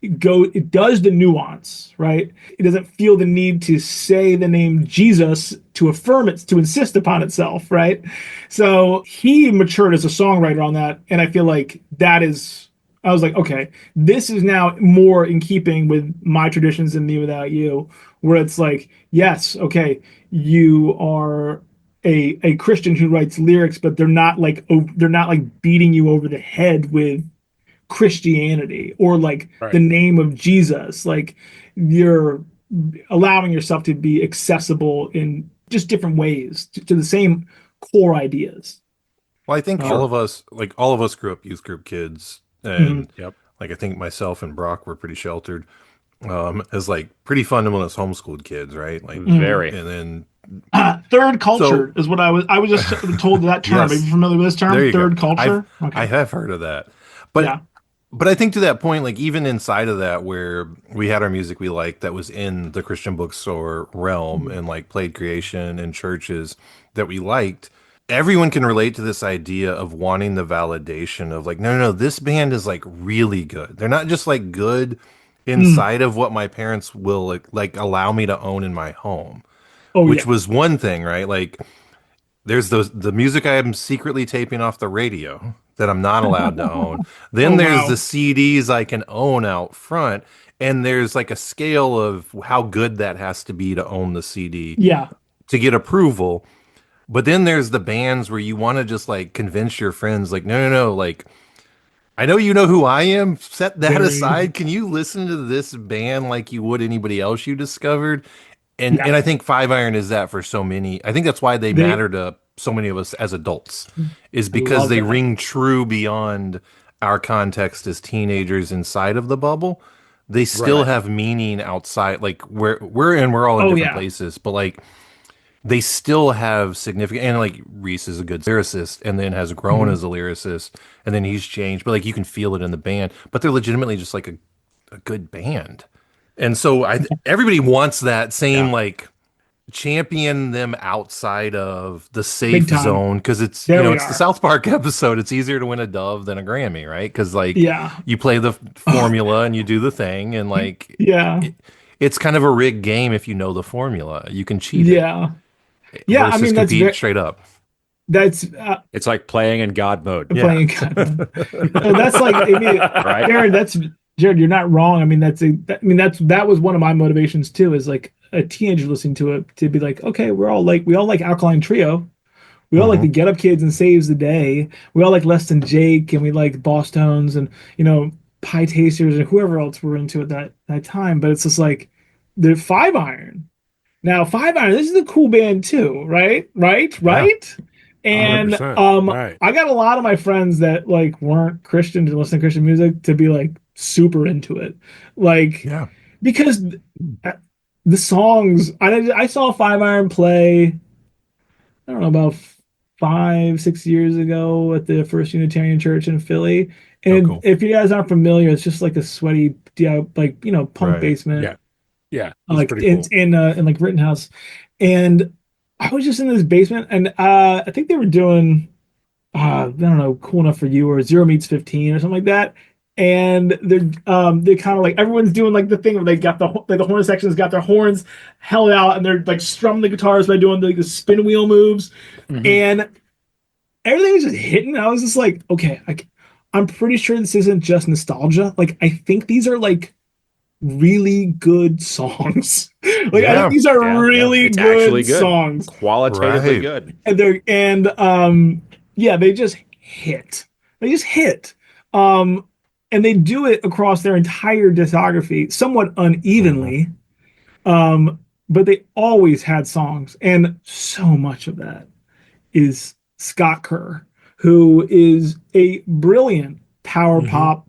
G: it does the nuance, right? It doesn't feel the need to say the name Jesus to affirm it, to insist upon itself, right? So he matured as a songwriter on that, and I feel like I was like, okay, this is now more in keeping with my traditions than Me Without You, where it's like, yes, okay, you are a Christian who writes lyrics, but they're not like beating you over the head with Christianity or like the name of Jesus. Like you're allowing yourself to be accessible in just different ways to the same core ideas.
B: Well, I think all of us grew up youth group kids, and like I think myself and Brock were pretty sheltered as like pretty fundamentalist homeschooled kids, right? Like
E: Very.
B: and then
G: Third culture is what I was just told that term.
B: Yes.
G: Are you familiar with this term?
B: There you
G: Third
B: go.
G: culture.
B: I have heard of that, but
G: Yeah.
B: but I think to that point, like even inside of that, where we had our music we liked that was in the Christian bookstore realm and like played creation in churches that we liked, everyone can relate to this idea of wanting the validation of like, no, this band is like really good. They're not just like good inside of what my parents will like allow me to own in my home, which was one thing, right? Like there's the music I am secretly taping off the radio that I'm not allowed to own. Then there's the CDs I can own out front. And there's like a scale of how good that has to be to own the CD to get approval. But then there's the bands where you want to just like convince your friends, like, no, like, I know you know who I am. Set that aside. Can you listen to this band like you would anybody else you discovered? And I think Five Iron is that for so many. I think that's why they matter to so many of us as adults, is because they ring true beyond our context as teenagers inside of the bubble. They still have meaning outside, like we're all in different places, but like they still have significant. And like Reese is a good lyricist, and then has grown as a lyricist, and then he's changed. But like you can feel it in the band. But they're legitimately just like a good band. And so everybody wants that same like champion them outside of the safe zone, because it's it's the South Park episode. It's easier to win a Dove than a Grammy, right? Because like you play the formula and you do the thing, and like it's kind of a rigged game if you know the formula. You can cheat it.
G: I
B: Versus
G: mean
B: compete straight up.
G: That's
E: it's like playing in God mode.
G: playing God. So that's like, I mean,
E: Right?
G: Aaron,
H: Jared, you're not wrong. I mean, that was one of my motivations too, is like a teenager listening to it to be like, okay, we all like Alkaline Trio. We all like the Get Up Kids and Saves the Day. We all like Less Than Jake, and we like Boss Tones and Pie Tasters and whoever else we're into at that time. But it's just like the Five Iron. Now, Five Iron, this is a cool band too, right? Right? And
C: 100%. Right.
H: I got a lot of my friends that like weren't Christian to listen to Christian music to be like super into it, like because the songs. I saw Five Iron play. I don't know, about 5-6 years ago at the First Unitarian Church in Philly. And if you guys aren't familiar, it's just like a sweaty, punk basement.
C: Yeah,
H: like
C: pretty cool.
H: in like Rittenhouse. And I was just in this basement, and I think they were doing I don't know, Cool Enough for You or Zero Meets 15 or something like that. And they're kind of like, everyone's doing like the thing where they got the horn section's got their horns held out, and they're like strumming the guitars by doing the spin wheel moves, and everything was just hitting. I was just like, okay, I'm pretty sure this isn't just nostalgia. Like, I think these are like really good songs. Like, I think these are really
E: It's
H: good,
E: actually good
H: songs,
E: qualitatively good,
H: and they just hit. And they do it across their entire discography, somewhat unevenly, but they always had songs, and so much of that is Scott Kerr, who is a brilliant power pop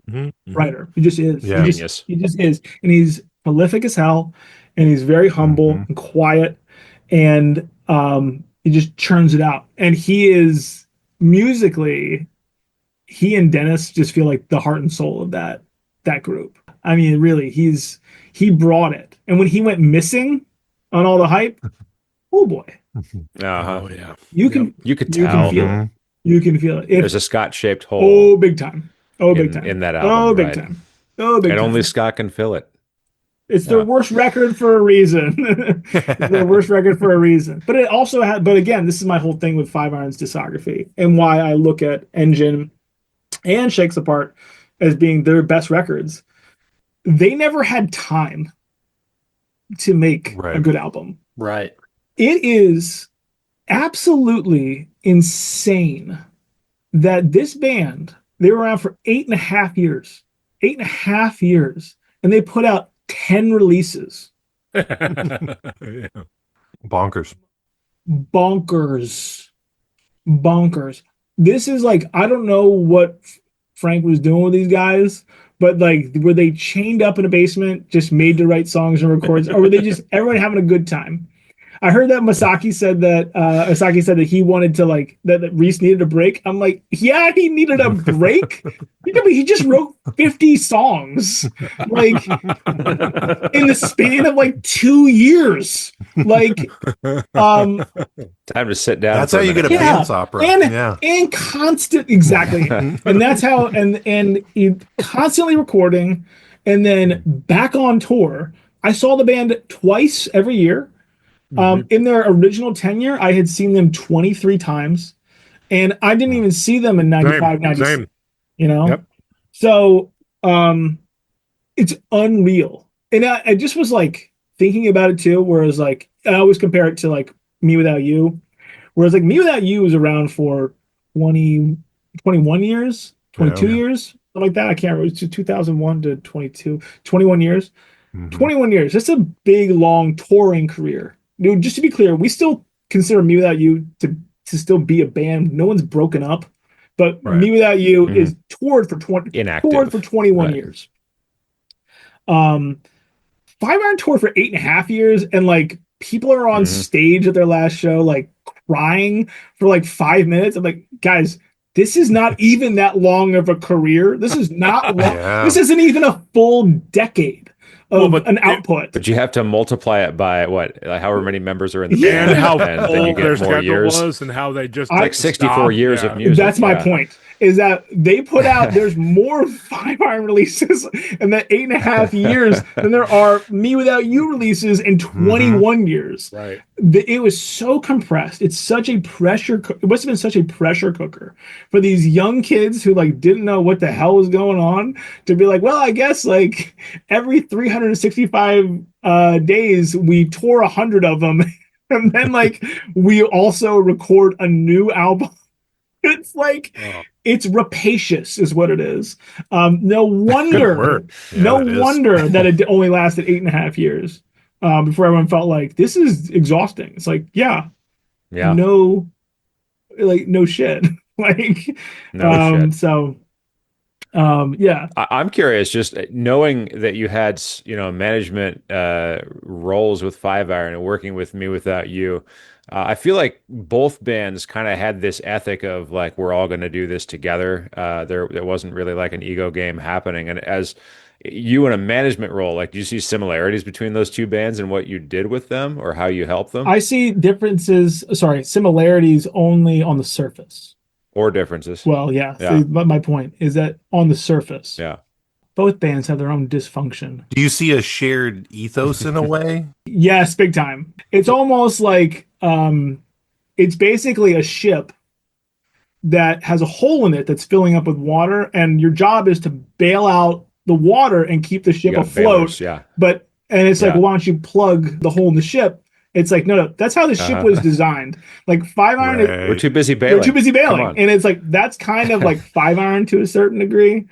H: writer. He just is.
E: Genius.
H: He just is, and he's prolific as hell, and he's very humble and quiet, and he just churns it out. And he is musically. He and Dennis just feel like the heart and soul of that group. I mean, really, he brought it. And when he went missing on all the hype, oh boy.
C: Oh yeah.
H: You could tell.
E: You can
H: feel it. You can feel it.
E: There's a Scott-shaped hole.
H: Oh, big time.
E: In that album.
H: Oh, big time. Oh, big
E: and
H: time.
E: only Scott can fill it.
H: It's their worst record for a reason. It's their worst record for a reason. But it also had. But again, this is my whole thing with Five Iron's discography and why I look at Engine and Shakes Apart as being their best records. They never had time to make a good album.
D: Right.
H: It is absolutely insane that this band, they were around for 8.5 years. 8.5 years. And they put out 10 releases.
B: Bonkers.
H: This is like, I don't know what Frank was doing with these guys, but like, were they chained up in a basement, just made to write songs and records, or were they just everyone having a good time? I heard that Asaki said that he wanted to like that Reese needed a break. I'm like, yeah, he needed a break. He just wrote 50 songs like in the span of like 2 years. Like,
E: time to sit down.
B: That's how you get a dance opera.
H: And constant, exactly. And that's how and he constantly recording, and then back on tour. I saw the band twice every year. In their original tenure, I had seen them 23 times, and I didn't even see them in 95, 96. So it's unreal. And I just was like thinking about it too, whereas like I always compare it to like Me Without You, whereas like Me Without You was around for 21 years, 22 years, something like that. I can't remember. It's 2001 to 22, 21 years. 21 years. That's a big, long touring career. Dude, just to be clear, we still consider Me Without You to still be a band. No one's broken up, but Me Without You is toured for 21 years. Five Iron toured for 8.5 years, and like people are on stage at their last show, like crying for like 5 minutes. I'm like, guys, this is not even that long of a career. This is not long. This isn't even a full decade of an output.
E: But you have to multiply it by what, like however many members are in the band,
C: and how
E: and then you
C: full their
E: get more
C: schedule
E: years.
C: was, and how they just
E: Like 64 years of music.
H: That's my point.
G: is that they put out there's more Five Iron releases in that 8.5 years than there are Me Without You releases in 21 years.
C: Right.
G: It was so compressed. It's such a pressure. It must have been such a pressure cooker for these young kids who like didn't know what the hell was going on to be like, well, I guess like every 365 days we tour 100 of them, and then like we also record a new album. It's like it's rapacious, is what it is. No wonder,
B: Yeah, it is.
G: wonder that it only lasted 8.5 years before everyone felt like this is exhausting. It's like, yeah, no, like no shit, like
E: No shit.
G: So, yeah.
E: I'm curious, just knowing that you had, management roles with Five Iron and working with Me Without You. I feel like both bands kind of had this ethic of like we're all going to do this together. There wasn't really like an ego game happening. And as you in a management role, like, do you see similarities between those two bands and what you did with them or how you helped them,
G: I see similarities only on the surface.
E: or differences?
G: Well, yeah.
E: Yeah.
G: But my point is that on the surface,
E: Yeah.
G: both bands have their own dysfunction.
B: Do you see a shared ethos in a way?
G: Yes, big time. It's almost like it's basically a ship that has a hole in it that's filling up with water, and your job is to bail out the water and keep the ship
E: You got
G: afloat.
E: bailers, yeah.
G: And it's like,
E: Yeah.
G: well, why don't you plug the hole in the ship? It's like, no, that's how the ship was designed. Like Five Iron,
B: Right.
E: We're too busy bailing.
G: they're too busy
E: Come
G: bailing,
E: on.
G: and it's like that's kind of like Five Iron to a certain degree.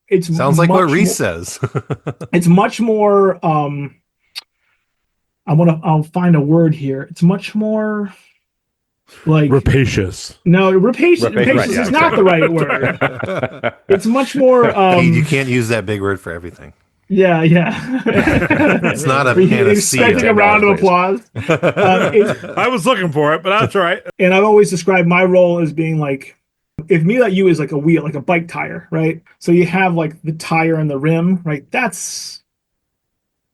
G: It's
B: Sounds like what
G: much
B: Reese says.
G: It's much more I'll find a word here. It's much more like
C: Rapacious.
G: no, rapacious
E: Right, yeah,
G: is not the right word. It's much more
B: You can't use that big word for everything.
G: yeah.
B: It's not a
G: Are you
B: panacea.
G: expecting a round of applause?
C: I was looking for it, but that's all right.
G: And I've always described my role as being like, if Me Like You is like a wheel, like a bike tire, right? So you have like the tire and the rim, right? That's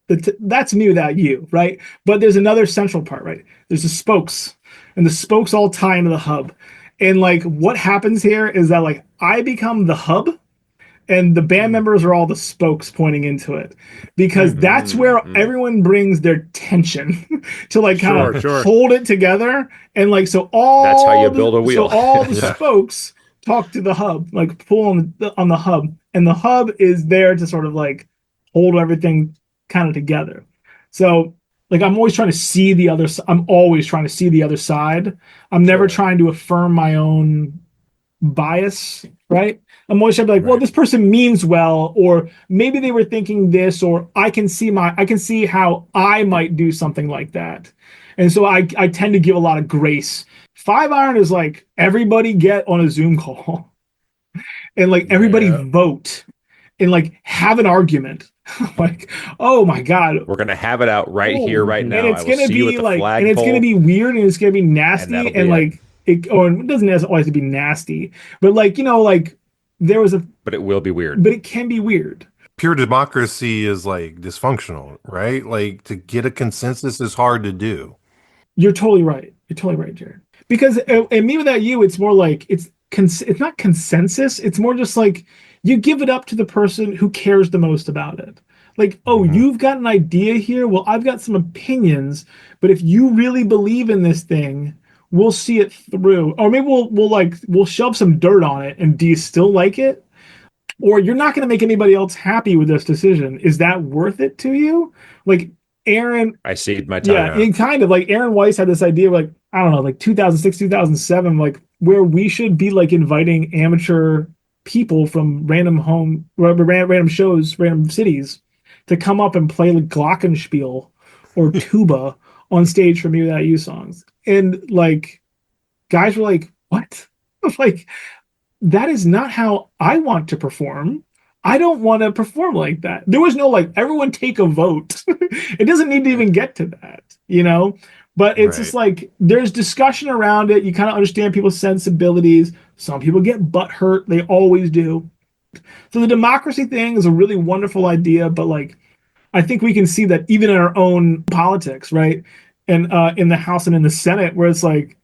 G: Me Without You, right? But there's another central part, right? There's the spokes, and the spokes all tie into the hub. And like what happens here is that like I become the hub, and the band members are all the spokes pointing into it, because that's where everyone brings their tension to like kind of
C: Sure.
G: hold it together. And like so all
E: That's how you build a wheel.
G: So all the spokes talk to the hub, like pull on the hub, and the hub is there to sort of like hold everything kind of together. So like I'm always trying to see the other. I'm always trying to see the other side. I'm never trying to affirm my own bias, right? I'm always trying to be like, well, this person means well, or maybe they were thinking this, or I can see how I might do something like that. And so I tend to give a lot of grace. Five Iron is like everybody get on a Zoom call and like everybody vote and like have an argument. Like, oh my God.
E: We're gonna have it out right here, right now.
G: And it's
E: I will
G: gonna
E: see you at
G: be
E: the
G: like, and
E: flagpole.
G: it's gonna be weird, and it's gonna be nasty,
E: And that'll
G: and
E: be
G: like it doesn't always have to be nasty, but like like there was
E: But it will be weird.
G: but it can be weird.
B: Pure democracy is like dysfunctional, right? Like to get a consensus is hard to do.
G: You're totally right. Jared. Because and Me Without You, it's more like it's not consensus. It's more just like you give it up to the person who cares the most about it. Like, oh, you've got an idea here. Well, I've got some opinions, but if you really believe in this thing, we'll see it through. Or maybe we'll shove some dirt on it. And do you still like it? Or you're not going to make anybody else happy with this decision. Is that worth it to you? Like Aaron,
E: I ceded my time.
G: yeah, it kind of like Aaron Weiss had this idea of like, I don't know, like 2006, 2007, like where we should be like inviting amateur people from random shows, random cities to come up and play like glockenspiel or tuba on stage for Me Without You songs. And like guys were like, what? Like, that is not how I want to perform. I don't want to perform like that. There was no like, everyone take a vote. It doesn't need to even get to that, But it's just like, there's discussion around it. You kind of understand people's sensibilities. Some people get butthurt. They always do. So the democracy thing is a really wonderful idea, but like, I think we can see that even in our own politics, right? And in the House and in the Senate, where it's like,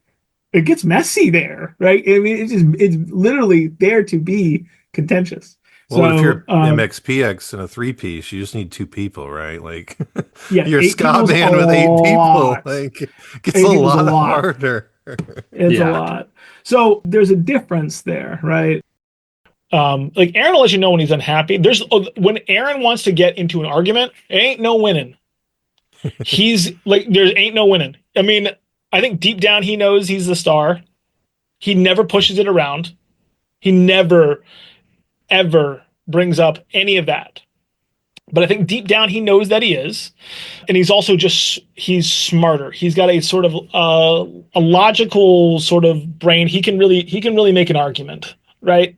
G: it gets messy there, right? I mean, it's literally there to be contentious.
B: Well, if
G: So
B: you're MXPX in a three piece, you just need two people, right? Like
G: yeah,
B: your
G: 8 people's
B: ska
G: a
B: band with 8 people,
G: lot.
B: like it gets a
G: 8 people's a
B: lot
G: lot.
B: harder.
G: It's a
D: Yeah.
G: lot. So there's a difference there, right?
H: Like Aaron will let you know when he's unhappy. There's when Aaron wants to get into an argument, it ain't no winning. He's like, there ain't no winning. I mean, I think deep down he knows he's the star. He never pushes it around. He never, ever brings up any of that. But I think deep down he knows that he is, and he's also he's smarter. He's got a sort of a logical sort of brain. He can really make an argument, right?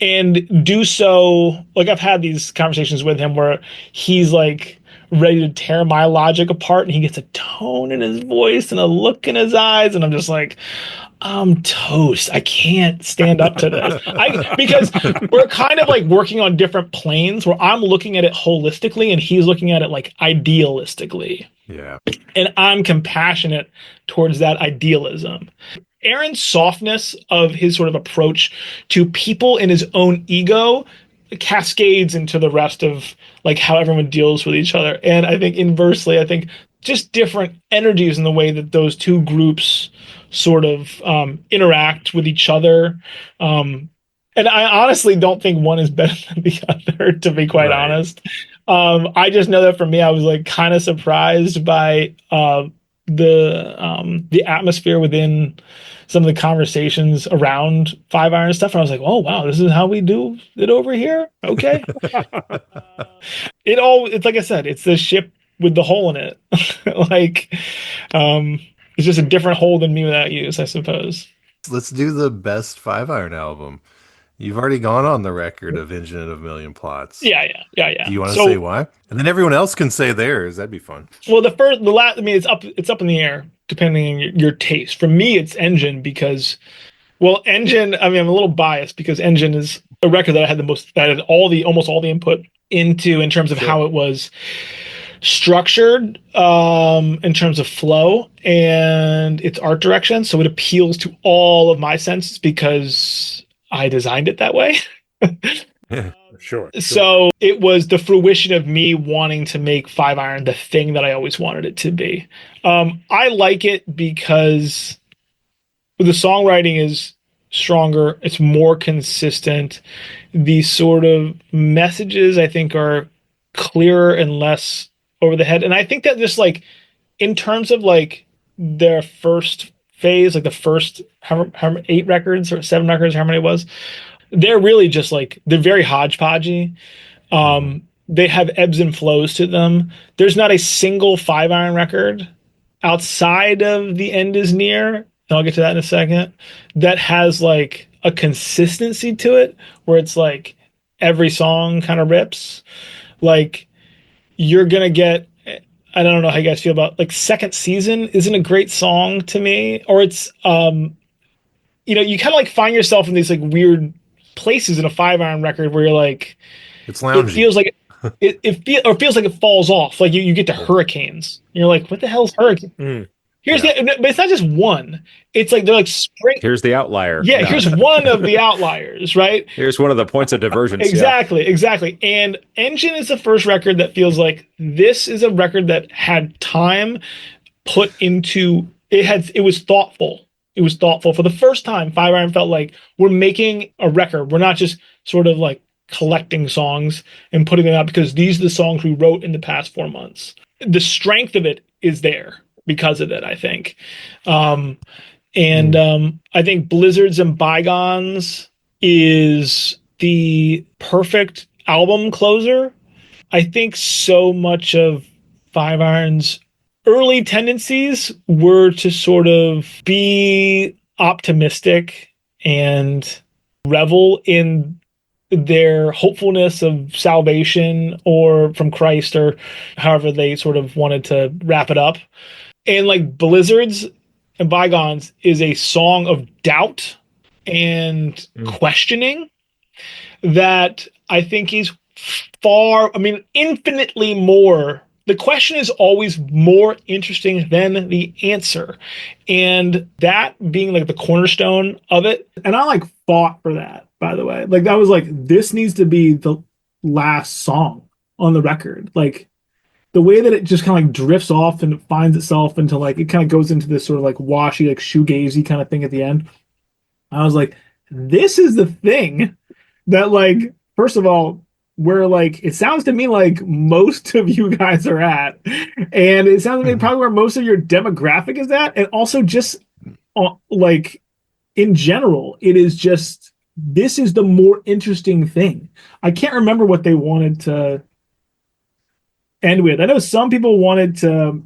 H: And do so. Like I've had these conversations with him where he's like ready to tear my logic apart, and he gets a tone in his voice and a look in his eyes, and I'm just like, I'm toast. I can't stand up to this. Because we're kind of like working on different planes where I'm looking at it holistically and he's looking at it like idealistically.
B: Yeah.
H: And I'm compassionate towards that idealism. Aaron's softness of his sort of approach to people in his own ego cascades into the rest of like how everyone deals with each other. And I think inversely, I think just different energies in the way that those two groups sort of interact with each other. And I honestly don't think one is better than the other, to be quite
B: Right.
H: honest. I just know that for me, I was like kind of surprised by the atmosphere within some of the conversations around Five Iron stuff, and I was like, oh wow, this is how we do it over here. Okay. It's like I said, it's the ship with the hole in it. Like, it's just a different hole than me without use, I suppose.
B: Let's do the best Five Iron album. You've already gone on the record of Engine of a Million Plots.
H: Yeah.
B: Do you want to say
H: So,
B: why? And then everyone else can say theirs. That'd be fun.
H: well, the last, I mean, it's up in the air depending on your taste. For me, it's Engine because, well, Engine. I mean, I'm a little biased because Engine is a record that I had that had almost all the input into in terms of how it was structured, in terms of flow and its art direction. So it appeals to all of my senses because I designed it that way.
C: Sure.
H: So it was the fruition of me wanting to make Five Iron the thing that I always wanted it to be. I like it because the songwriting is stronger, it's more consistent. The sort of messages I think are clearer and less over the head. And I think that just like in terms of like their first phase, like the first how 8 records or 7 records, how many it was, they're really just like they're very hodgepodgey. They have ebbs and flows to them. There's not a single Five Iron record outside of The End Is Near, and I'll get to that in a second, that has like a consistency to it where it's like every song kind of rips. Like you're gonna get, I don't know how you guys feel about like Second Season isn't a great song to me, or it's you kind of like find yourself in these like weird places in a Five Iron record where you're like,
B: It's
H: it
B: loungy.
H: feels like it feels like it falls off. Like you get to Hurricanes, and you're like, what the hell's Hurricane? Here's but it's not just one. It's like they're like spring.
E: Here's the outlier.
H: Yeah, here's one of the outliers, right?
E: Here's one of the points of divergence.
H: Exactly. And Engine is the first record that feels like this is a record that had time put into it. It was thoughtful. It was thoughtful. For the first time, Five Iron felt like we're making a record. We're not just sort of like collecting songs and putting them out because these are the songs we wrote in the past 4 months. The strength of it is there because of it, I think. I think Blizzards and Bygones is the perfect album closer. I think so much of Five Iron's early tendencies were to sort of be optimistic and revel in their hopefulness of salvation or from Christ or however they sort of wanted to wrap it up. And like Blizzards and Bygones is a song of doubt and questioning that I think is infinitely more The question is always more interesting than the answer. And that being like the cornerstone of it. And I like fought for that, by the way. Like, that was like, this needs to be the last song on the record. Like, the way that it just kind of like drifts off and it finds itself into like, it kind of goes into this sort of like washy, like shoegazy kind of thing at the end. I was like, this is the thing that, like, first of all, where like it sounds to me like most of you guys are at, and it sounds to me probably where most of your demographic is at, and also just like in general, it is just, this is the more interesting thing. I can't remember what they wanted to end with. I know some people wanted to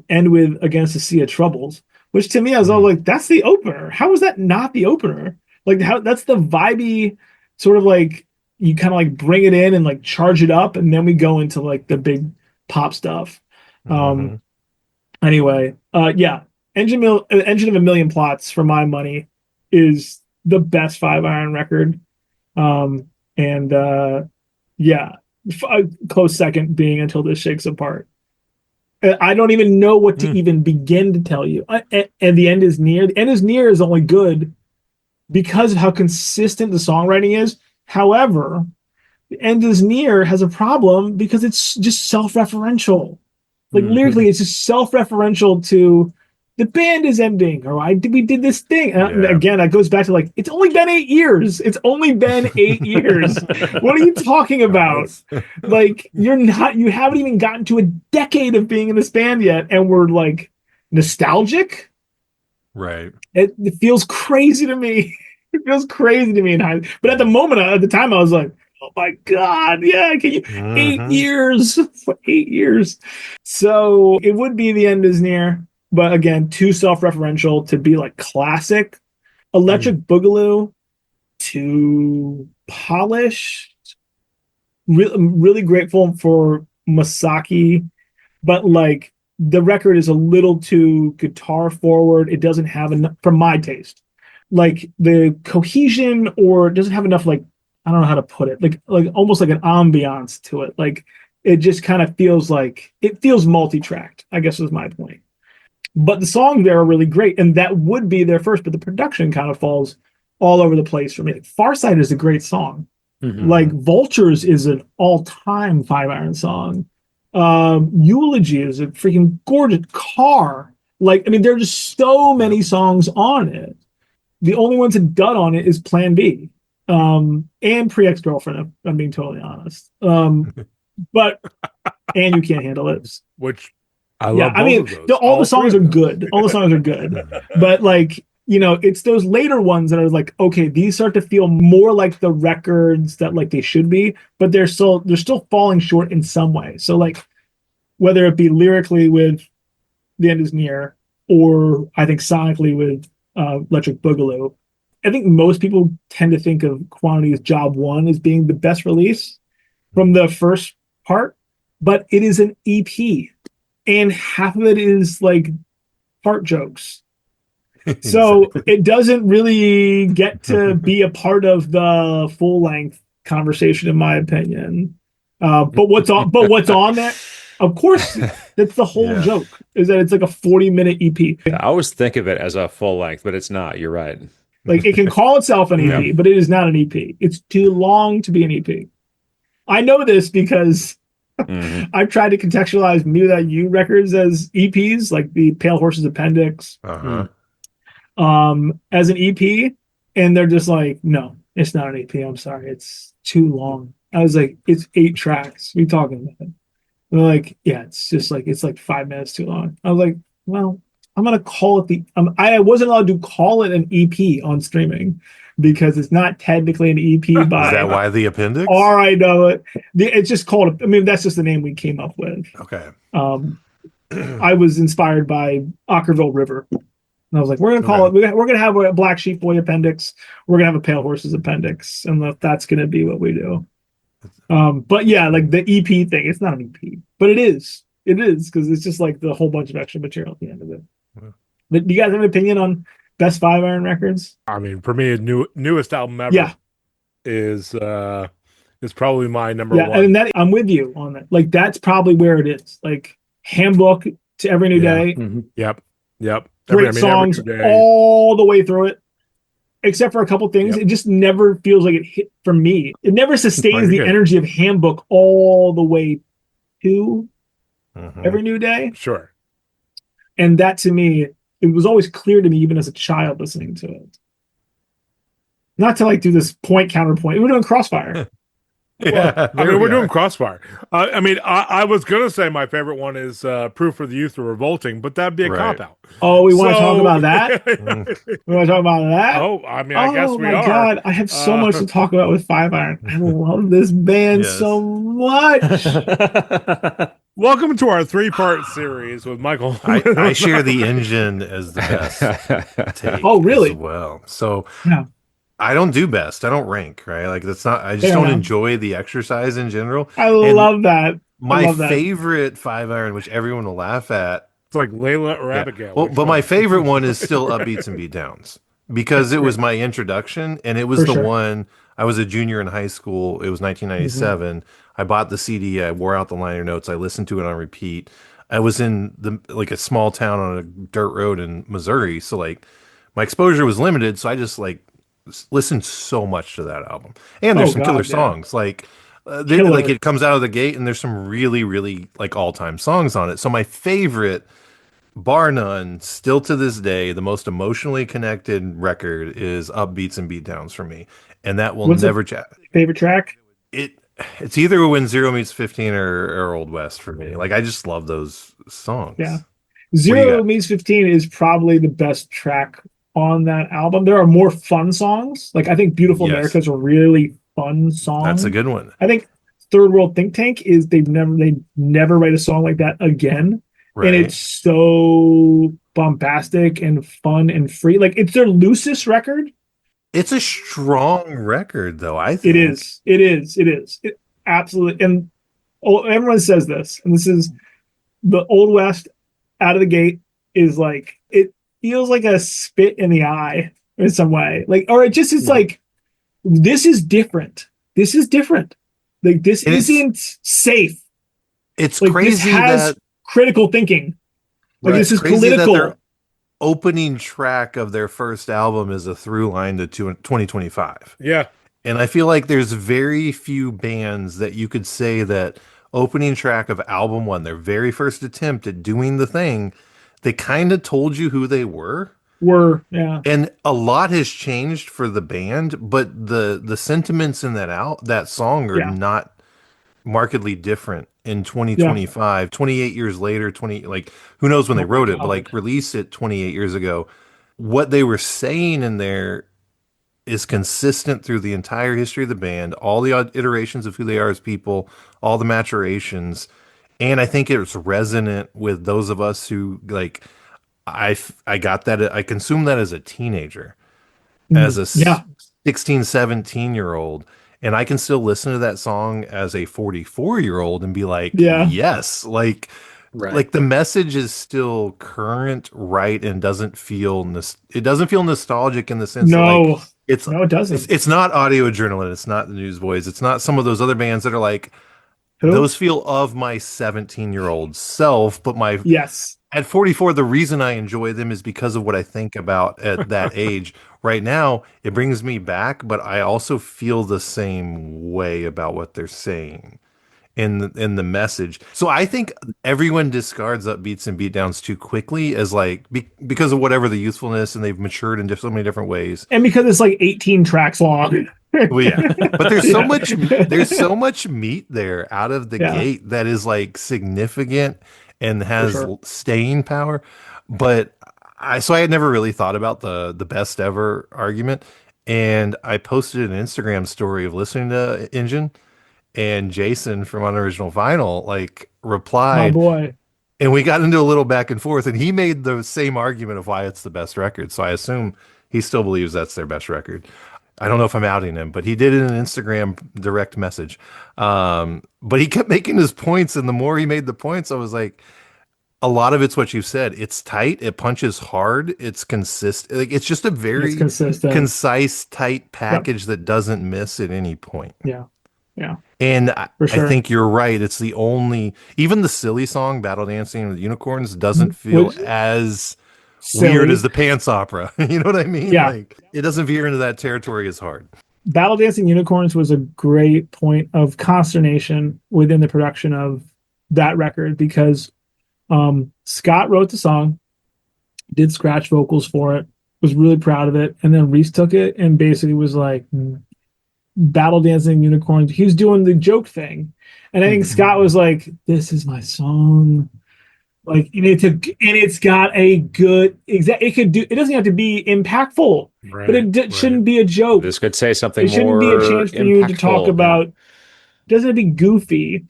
H: end with Against the Sea of Troubles, which to me I was all like, that's the opener. How is that not the opener? Like, how that's the vibey sort of like, you kind of like bring it in and like charge it up, and then we go into like the big pop stuff. Anyway, yeah, Engine of a Million Plots, for my money, is the best 5-iron record. And yeah, a close second being Until This Shakes Apart. I don't even know what to even begin to tell you. And The End Is Near. The End Is Near is only good because of how consistent the songwriting is. However, The End Is Near has a problem because it's just self-referential. Like, lyrically, it's just self-referential to the band is ending, or we did this thing. And again, that goes back to like, it's only been 8 years. It's only been 8 years. What are you talking about? Like, you haven't even gotten to a decade of being in this band yet, and we're like nostalgic.
B: Right.
H: It feels crazy to me. It feels crazy to me in high. But at the time, I was like, oh my God, yeah, can you 8 years? 8 years. So it would be The End Is Near. But again, too self-referential to be like classic. Electric Boogaloo, too polished. I'm really grateful for Masaki, but like the record is a little too guitar forward. It doesn't have enough, from my taste, like the cohesion, or it doesn't have enough, like, I don't know how to put it, like almost like an ambiance to it. Like, it just kind of feels like it feels multi-tracked, I guess was my point. But the songs there are really great, and that would be their first, but the production kind of falls all over the place for me. Like, Farsight is a great song. Like, Vultures is an all-time 5-iron song. Eulogy is a freaking gorgeous. Car. Like, I mean, there are just so many songs on it. The only ones that dud on it is Plan B. And Pre-Ex-Girlfriend, if I'm being totally honest. But and You Can't Handle It.
C: Which I love both of those.
H: All the songs are good. All the songs are good. But like, it's those later ones that are like, okay, these start to feel more like the records that like they should be, but they're still falling short in some way. So like, whether it be lyrically with The End Is Near, or I think sonically with Electric Boogaloo, I think most people tend to think of Quantity's Job 1 as being the best release from the first part, but it is an EP. And half of it is like fart jokes. So it doesn't really get to be a part of the full length conversation, in my opinion. But what's on that? Of course, that's the whole joke, is that it's like a 40-minute EP.
E: I always think of it as a full length, but it's not. You're right.
H: Like, it can call itself an EP, but it is not an EP. It's too long to be an EP. I know this because I've tried to contextualize Me Without You records as EPs, like the Pale Horses Appendix, as an EP, and they're just like, no, it's not an EP. I'm sorry, it's too long. I was like, it's 8 tracks. What are you talking about? And they're like, yeah, it's like 5 minutes too long. I was like, well, I'm gonna call it I wasn't allowed to call it an EP on streaming because it's not technically an EP. By
B: Is that why the appendix?
H: All right, no, it's just called. I mean, that's just the name we came up with.
B: Okay.
H: I was inspired by Ockerville River, and I was like, we're gonna call it. We're gonna have a Black Sheep Boy appendix. We're gonna have a Pale Horses appendix, and that's gonna be what we do. But yeah, like the EP thing, it's not an EP, but it is. It is, because it's just like the whole bunch of extra material at the end of it. But do you guys have an opinion on best 5-iron records?
C: I mean, for me, newest album ever is is probably my number
G: Yeah,
C: one.
G: and that I'm with you on that. Like that's probably where it is. Like handbook to every new
C: Yeah.
G: day.
C: Yep.
G: Great songs
C: Every day.
G: all the way through it. Except for a couple things,
C: Yep.
G: it just never feels like it hit for me. It never sustains the
C: good.
G: energy of handbook all the way to every new day.
C: Sure.
G: And that to me, it was always clear to me, even as a child listening to it. Not to like do this point counterpoint. We're doing Crossfire.
B: Yeah,
C: I mean,
B: we
C: we're doing
B: are.
C: Crossfire. I mean, I was gonna say my favorite one is Proof for the Youth are Revolting, but that'd be a
B: Right.
C: cop out.
G: Oh, we want to talk about that?
B: Mm.
G: We want to talk about that?
C: Oh, I mean, I guess
G: Oh
C: we
G: my
C: are.
G: God. I have so much to talk about with Five Iron. I love this band
B: Yes.
G: so much.
C: Welcome to our 3-part series with Michael.
B: I share the engine as the best take
G: Oh, really?
B: as well. So
G: Yeah.
B: I don't do best. I don't rank, right? Like that's not, I just
G: Fair
B: don't
G: enough.
B: enjoy the exercise in general.
G: I
B: And
G: love that. I
B: my
G: love that.
B: favorite 5 iron, which everyone will laugh at.
C: It's like Layla or
B: Yeah.
C: Abigail.
B: Well,
C: Which
B: but
C: one?
B: my favorite one is still Upbeats and Beatdowns because it was my introduction and it was
G: For
B: the
G: sure.
B: one. I was a junior in high school. It was 1997. I bought the CD. I wore out the liner notes. I listened to it on repeat. I was in like a small town on a dirt road in Missouri, so like my exposure was limited. So I just like listened so much to that album. And there's
G: Oh,
B: some killer
G: God, yeah.
B: songs like. Like
G: Killer.
B: it comes out of the gate and there's some really, really like all-time songs on it. So my favorite, bar none, still to this day, the most emotionally connected record is Upbeats and Beatdowns for me, and that will
G: What's
B: never
G: your
B: chat.
G: favorite track?
B: It's either When Zero Meets 15 or Old West for me. Like I just love those songs.
G: Yeah.
B: What do you
G: Zero
B: got?
G: Meets 15 is probably the best track on that album. There are more fun songs. Like I think Beautiful
B: Yes.
G: America is a really fun song.
B: That's a good one.
G: I think Third World Think Tank is they never write a song like that again.
B: Right.
G: And it's so bombastic and fun and free. Like it's their loosest record.
B: It's a strong record, though. I think
G: It is. It absolutely. And everyone says this, and this is the Old West out of the gate is like it feels like a spit in the eye in some way. Like, or it just is like this is different. This is different. Like this
B: And
G: isn't safe.
B: it's
G: Like
B: crazy
G: this has
B: that
G: critical thinking. Like
B: right,
G: this is
B: crazy that
G: political.
B: their opening track of their first album is a through line to 2025.
C: Yeah.
B: And I feel like there's very few bands that you could say that opening track of album one, their very first attempt at doing the thing, they kind of told you who they were.
G: Yeah.
B: And a lot has changed for the band, but the sentiments in that song are
G: Yeah.
B: not markedly different in 2025. 28 years later, 20 like who knows when they wrote it, but like released it 28 years ago. What they were saying in there is consistent through the entire history of the band, all the iterations of who they are as people, all the maturations. And I think it's resonant with those of us who like, I got that. I consumed that as a teenager, as a 16, 17-year-old. And I can still listen to that song as a 44-year-old and be like, yes, like the message is still current, right, and doesn't feel nostalgic in the sense that like
G: it doesn't.
B: It's not Audio Adrenaline, it's not the Newsboys, it's not some of those other bands that are like those feel of my 17-year-old self, but at 44, the reason I enjoy them is because of what I think about at that age. Right now, it brings me back, but I also feel the same way about what they're saying in the message. So I think everyone discards Upbeats and Beatdowns too quickly as like because of whatever the youthfulness, and they've matured in so many different ways.
G: And because it's like 18 tracks long.
B: Well, yeah, but there's so much meat there out of the gate that is like significant and has staying power. But I had never really thought about the best ever argument, and I posted an Instagram story of listening to Engine, and Jason from Unoriginal Vinyl like replied,
G: my boy,
B: and we got into a little back and forth, and he made the same argument of why it's the best record. So I assume he still believes that's their best record. I don't know if I'm outing him, but he did it in an Instagram direct message. But he kept making his points, and the more he made the points, I was like, a lot of it's what you said. It's tight. It punches hard. It's consistent. Like it's just a very concise, tight package that doesn't miss at any point.
G: Yeah.
H: Yeah,
B: And
H: for
B: I
H: sure.
B: think you're right. It's the only, even the silly song, Battle Dancing with Unicorns, doesn't feel
H: Which
B: as weird
H: silly.
B: as the Pants Opera. You know what I mean?
H: Yeah.
B: Like, it doesn't veer into that territory as hard.
H: Battle Dancing Unicorns was a great point of consternation within the production of that record because Scott wrote the song, did scratch vocals for it, was really proud of it, and then Reese took it and basically was like, Battle Dancing Unicorns. He was doing the joke thing, and I think Scott was like, "This is my song." Like, it's got a good exact. It could do. It doesn't have to be impactful, but it shouldn't be a joke.
E: This could say something
H: It shouldn't be a
E: more
H: chance for you to talk
E: impactful.
H: about. It doesn't have to be goofy.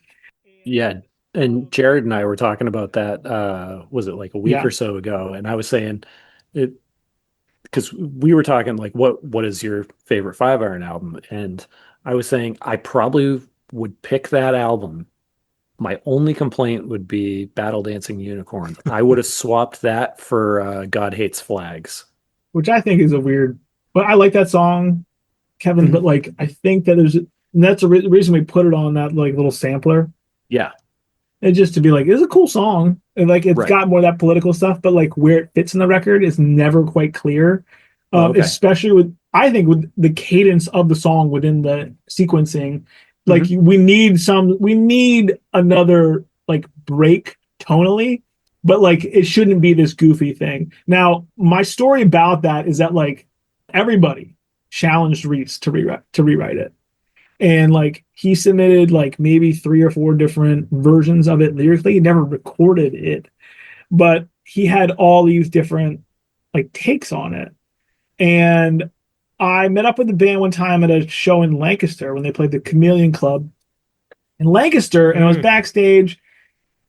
D: Yeah. And Jared and I were talking about that, was it like a week
H: Yeah.
D: or so ago? And I was saying it because we were talking like what is your favorite Five Iron album? And I was saying I probably would pick that album. My only complaint would be Battle Dancing Unicorns. I would have swapped that for God Hates Flags.
H: Which I think is a weird. But I like that song, Kevin. But like, I think that and that's the reason we put it on that like little sampler.
D: Yeah.
H: And just to be like, it's a cool song. And like, it's
D: Right.
H: got more of that political stuff, but like where it fits in the record is never quite clear.
D: Okay.
H: Especially I think with the cadence of the song within the sequencing, like we need another like break tonally, but like it shouldn't be this goofy thing. Now, my story about that is that like everybody challenged Reese to rewrite it. And like he submitted like maybe 3 or 4 different versions of it lyrically. He never recorded it, but he had all these different like takes on it. And I met up with the band one time at a show in Lancaster when they played the Chameleon Club in Lancaster, and I was backstage,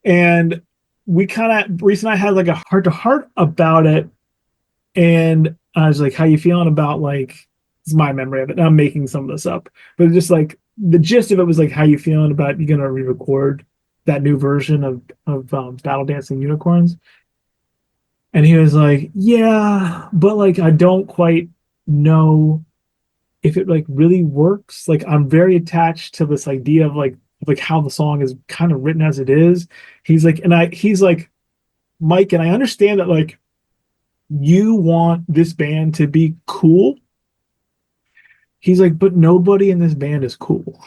H: and Reese and I had like a heart to heart about it, and I was like, "How you feeling about like?" It's my memory of it. I'm making some of this up, but just like the gist of it was like, "How you feeling about you gonna re-record that new version of Battle Dancing Unicorns?" And he was like, "Yeah, but like I don't quite know if it like really works. Like I'm very attached to this idea of like how the song is kind of written as it is." He's like, "Mike, and I understand that like you want this band to be cool." He's like, "But nobody in this band is cool."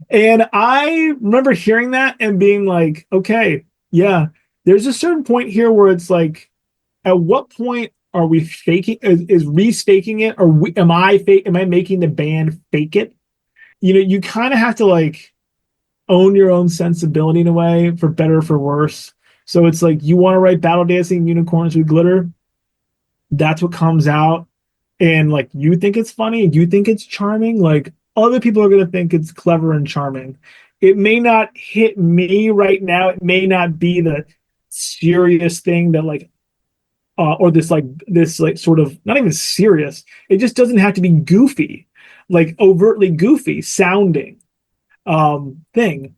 H: And I remember hearing that and being like, okay, yeah, there's a certain point here where it's like, at what point are we faking? Is Reese faking it, or am I making the band fake it? You know, you kind of have to like own your own sensibility in a way, for better or for worse. So it's like you want to write Battle Dancing Unicorns with Glitter, that's what comes out, and like you think it's funny, you think it's charming, like other people are going to think it's clever and charming. It may not hit me right now. It may not be the serious thing that like or this like sort of not even serious. It just doesn't have to be goofy, like overtly goofy sounding thing.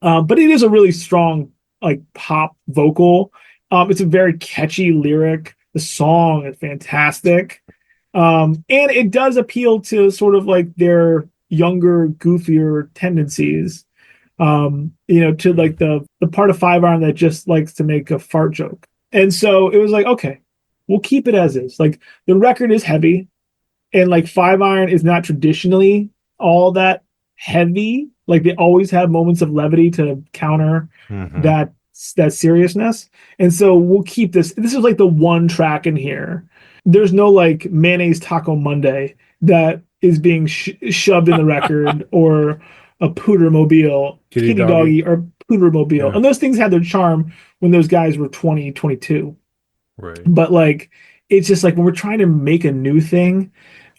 H: But it is a really strong like pop vocal. It's a very catchy lyric. The song is fantastic. And it does appeal to sort of like their younger, goofier tendencies. You know, to like the part of Five Iron that just likes to make a fart joke. And so it was like, okay, we'll keep it as is. Like the record is heavy, and like Five Iron is not traditionally all that heavy. Like they always have moments of levity to counter that seriousness. And so we'll keep this. This is like the one track in here. There's no like mayonnaise taco Monday that is being shoved in the record, or a pooter mobile, kitty doggy, or pooter mobile.
C: Yeah.
H: And those things had their charm when those guys were 20, 22.
B: Right.
H: But like, it's just like when we're trying to make a new thing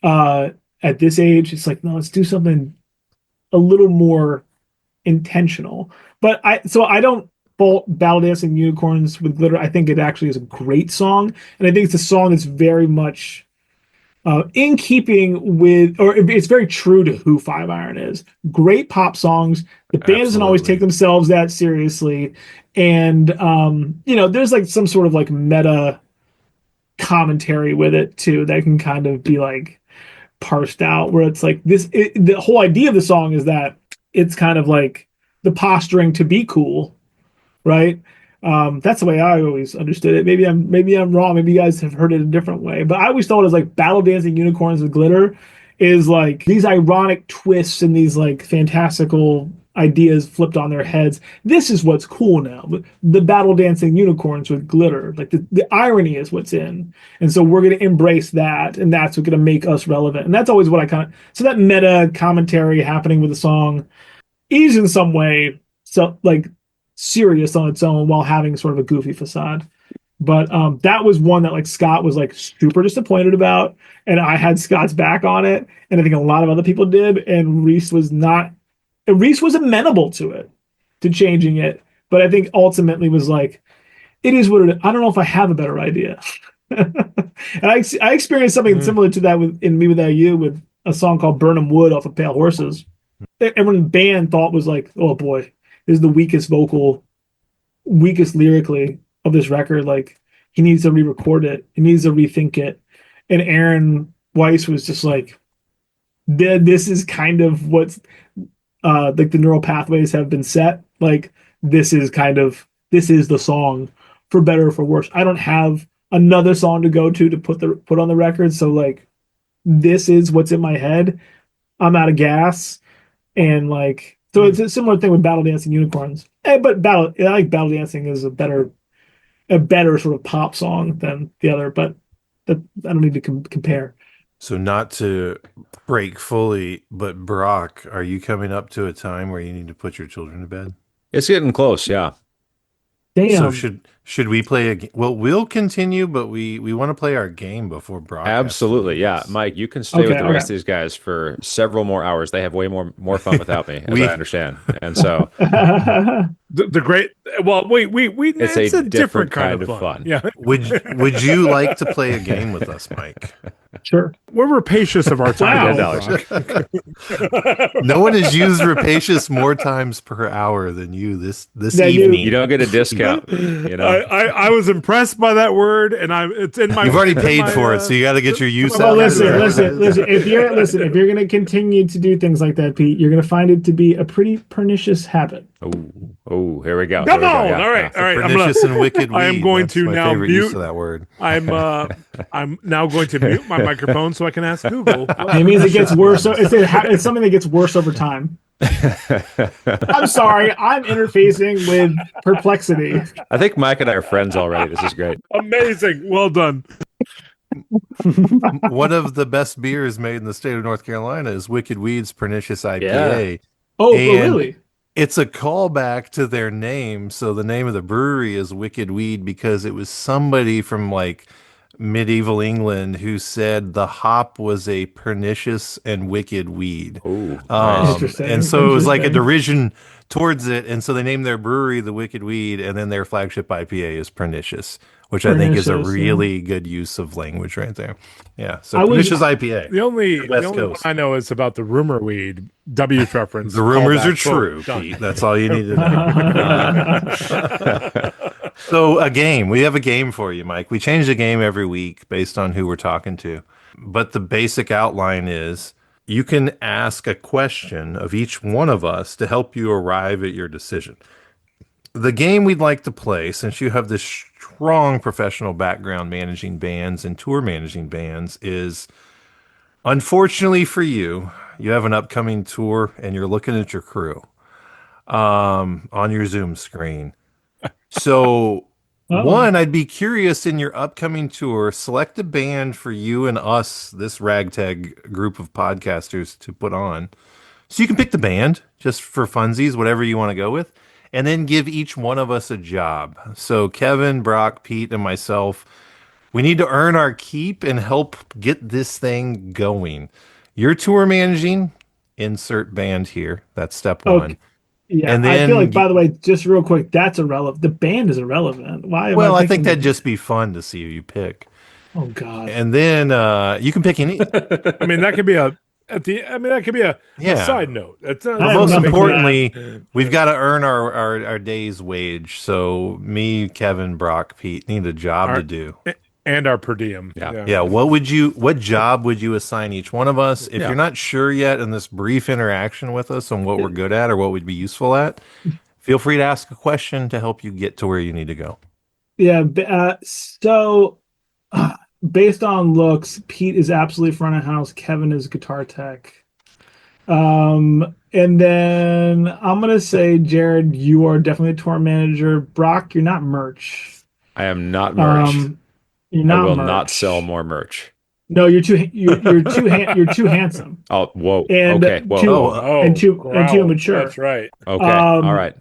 H: at this age, it's like, no, let's do something a little more intentional. But I don't fault Battle Dancing Unicorns with Glitter. I think it actually is a great song. And I think it's a song that's very much in keeping with, or it's very true to who Five Iron is. Great pop songs. The band doesn't always take themselves that seriously. And, you know, there's like some sort of like meta commentary with it too that can kind of be like,
G: parsed out where it's like the whole idea of the song is that it's kind of like the posturing to be cool, right? That's the way I always understood it. Maybe I'm wrong. Maybe you guys have heard it a different way. But I always thought it was like battle dancing unicorns with glitter is like these ironic twists and these like fantastical ideas flipped on their heads. This is what's cool now. The battle dancing unicorns with glitter. Like the irony is what's in. And so we're going to embrace that. And that's what's going to make us relevant. And that's always what I kind of, so that meta commentary happening with the song is in some way so like serious on its own while having sort of a goofy facade. But that was one that like Scott was like super disappointed about, and I had Scott's back on it, and I think a lot of other people did, and Reese was not. And Reese was amenable to it, to changing it, but I think ultimately was like, it is what it is. I don't know if I have a better idea. And I experienced something similar to that in Me Without You with a song called Burnham Wood off of Pale Horses. Everyone in the band thought was like, oh boy, this is the weakest lyrically of this record. Like, he needs to re-record it. He needs to rethink it. And Aaron Weiss was just like, this is kind of what's like the neural pathways have been set. Like, this is the song, for better or for worse. I don't have another song to go to put on the record. So like, this is what's in my head. I'm out of gas. And like, so it's a similar thing with Battle Dancing Unicorns. But I like Battle Dancing is a better sort of pop song than the other, but that I don't need to compare.
B: So not to break fully, but Brock, are you coming up to a time where you need to put your children to bed?
E: It's getting close, yeah.
G: Damn.
B: So should we play a game? Well, we'll continue, but we want to play our game before Brock.
E: Absolutely, yeah. Mike, you can stay with the rest of these guys for several more hours. They have way more fun without me, as I understand. And so
C: the great it's
E: a
C: a different kind of fun. Yeah.
B: Would you like to play a game with us, Mike?
G: Sure.
C: We're rapacious of our time.
G: Wow.
B: No one has used rapacious more times per hour than you this
G: Than you.
B: evening.
E: you don't get a discount. You know,
C: I was impressed by that word, and it's in my.
B: You've already paid for it, so you got to get your use
G: Well,
B: out.
G: listen. If you're going to continue to do things like that, Pete, you're going to find it to be a pretty pernicious habit.
E: Oh, here we go.
C: Come on!
E: Yeah,
C: All right.
B: Pernicious and wicked.
C: I am
B: weed.
C: going
B: That's
C: to
B: my
C: now
B: favorite
C: mute
B: use of that word.
C: I'm now going to mute my microphone so I can ask Google.
G: It means it gets worse. It's something that gets worse over time. I'm sorry. I'm interfacing with perplexity.
E: I think Mike and I are friends already. This is great.
C: Amazing. Well done.
B: One of the best beers made in the state of North Carolina is Wicked Weed's Pernicious IPA.
G: Oh,
B: And
G: really?
B: it's a callback to their name. So the name of the brewery is Wicked Weed because it was somebody from like medieval England who said the hop was a pernicious and wicked weed.
E: Oh,
G: Interesting.
B: And so it was like a derision towards it. And so they named their brewery the Wicked Weed, and then their flagship IPA is Pernicious, which I think is a
G: Pernicious,
B: really good use of language right there. Yeah. So
G: I was-
B: Pernicious IPA.
C: The only
B: West
C: one
B: Coast.
C: I know is about the rumor weed. W reference.
B: The rumors are
C: Callback.
B: true,
C: Done.
B: Pete. That's all you need to know. So a game. We have a game for you, Mike. We change the game every week based on who we're talking to. But the basic outline is you can ask a question of each one of us to help you arrive at your decision. The game we'd like to play, since you have this strong professional background managing bands and tour managing bands, is unfortunately for you, you have an upcoming tour and you're looking at your crew on your Zoom screen. So, one, I'd be curious in your upcoming tour, select a band for you and us, this ragtag group of podcasters, to put on. So you can pick the band just for funsies, whatever you want to go with, and then give each one of us a job. So Kevin, Brock, Pete, and myself, we need to earn our keep and help get this thing going. You're tour managing, insert band here. That's step one.
G: Yeah,
B: And
G: I feel
B: then-
G: like, by the way, just real quick, that's irrelevant. The band is irrelevant. Why?
B: Well, I think
G: picking
B: that'd just be fun to see who you pick.
G: Oh God.
B: And then you can pick any.
C: I mean, that could be a
B: Yeah.
C: side note. It's
B: But
G: I
B: most
G: have nothing to
B: importantly, we've got to earn our day's wage. So me, Kevin, Brock, Pete need a job to do.
C: And our per diem.
B: Yeah. What job would you assign each one of us? If you're not sure yet in this brief interaction with us on what we're good at or what would be useful at, feel free to ask a question to help you get to where you need to go.
G: Yeah. Based on looks, Pete is absolutely front of house. Kevin is guitar tech. And then I'm gonna say, Jared, you are definitely a tour manager. Brock, you're not merch.
E: I am not merch.
G: You're not
E: I will
G: merch.
E: not sell more merch.
G: No, you're too handsome.
E: Oh, whoa.
G: And
E: okay. Whoa.
G: too mature.
C: That's right.
E: Okay. All right.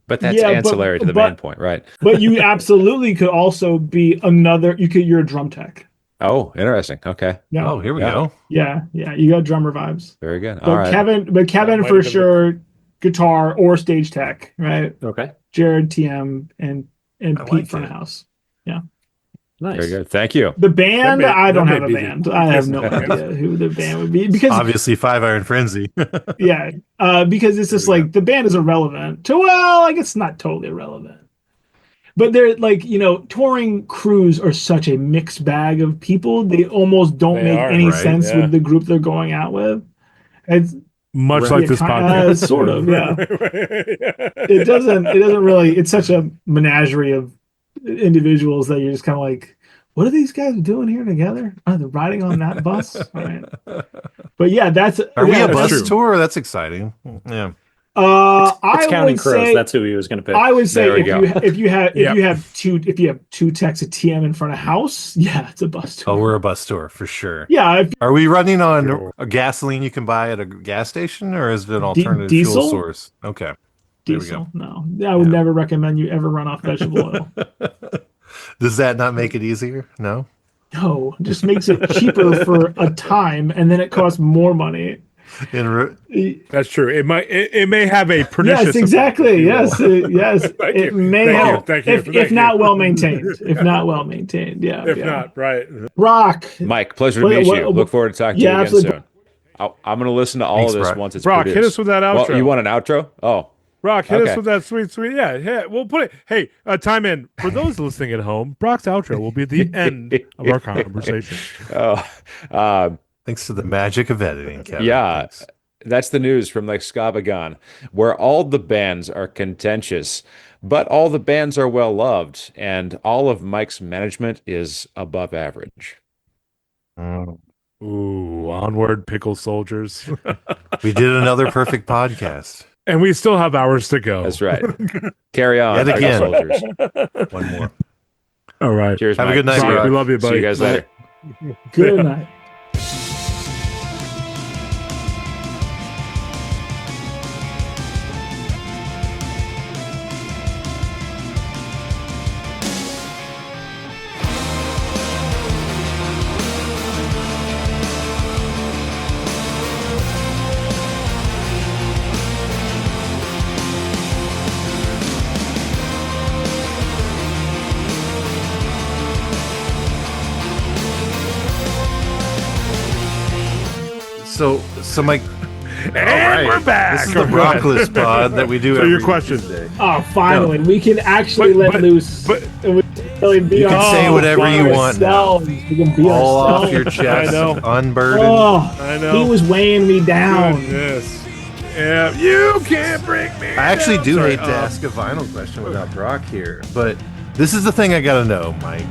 E: But that's ancillary to the main point, right?
G: But you absolutely could also be you're a drum tech.
E: Oh, interesting. Okay.
G: Yeah.
B: Oh, here we go.
G: Yeah, you got drummer vibes.
E: Very good.
G: But
E: All right.
G: Kevin for sure, guitar or stage tech, right?
D: Okay.
G: Jared TM and Pete
B: like
G: front
B: it.
G: of house. Yeah.
D: Nice.
E: Very good. Thank you.
G: The band, I don't have a
C: be
G: band. I have no idea who the band would be because
B: Obviously, 5 Iron Frenzy.
G: yeah, because it's just like the band is irrelevant. Well, I guess not totally irrelevant. But they're like, touring crews are such a mixed bag of people. They almost don't make any sense with the group they're going out with. It's
C: much like this podcast.
G: Sort of, yeah. It doesn't really, it's such a menagerie of individuals that you're just kind of like, what are these guys doing here together? Are they riding on that bus? All right. But yeah,
B: Are we a bus
C: true.
B: tour? That's exciting. Yeah.
G: It's
D: Counting Crows. That's who he was going to pick.
G: I would say if you have two techs of TM in front of house, yeah, it's a bus tour.
B: Oh, we're a bus tour for sure.
G: Yeah.
B: Are we running on a gasoline you can buy at a gas station, or is it an alternative
G: diesel?
B: fuel source? Okay.
G: Diesel. No, I would never recommend you ever run off vegetable oil.
B: Does that not make it easier? No.
G: No, just makes it cheaper for a time, and then it costs more money.
C: That's true. It may have a pernicious.
G: Yes, exactly. Yes, yes. It may have.
C: Thank you.
G: If not well maintained. If not well maintained. Yeah.
C: If not, right.
G: Rock.
E: Mike, pleasure to meet you. Look forward to talking to you again soon. I'm going to listen to all of this
B: Brock.
E: once it's
C: Brock,
E: produced.
C: hit us with that outro.
E: Well, you want an outro? Oh.
C: Brock, hit us with that sweet. Yeah, we'll put it. Hey, time in. For those listening at home, Brock's outro will be at the end of our conversation.
B: Thanks to the magic of editing, Kevin.
E: Yeah.
B: Thanks.
E: That's the news from like Scabagon, where all the bands are contentious, but all the bands are well loved, and all of Mike's management is above average.
C: Ooh, onward, pickle soldiers.
B: We did another perfect podcast.
C: And we still have hours to go.
E: That's right. Carry on,
B: Yet again.
E: soldiers.
B: One more.
C: All right.
E: Cheers,
B: Have
E: Mike.
B: a good night,
C: Sorry,
B: Brock.
C: we love you, buddy.
E: See you guys later.
G: Good night.
B: So Mike,
C: And we're back.
B: This is the Brockless pod that we do.
C: So
B: every
C: your question.
B: Tuesday.
G: Oh, finally, we can actually let loose. And we can really be
B: You can say whatever you want now.
G: ourselves. We can be
B: All off
G: ourselves.
B: your chest,
C: I know.
B: unburdened.
G: Oh,
C: I know.
G: he was weighing me down.
C: Yes. Yeah. You can't break me.
B: I actually
C: down.
B: do
C: Sorry,
B: hate to ask a vinyl question without Brock here, but this is the thing I gotta know, Mike.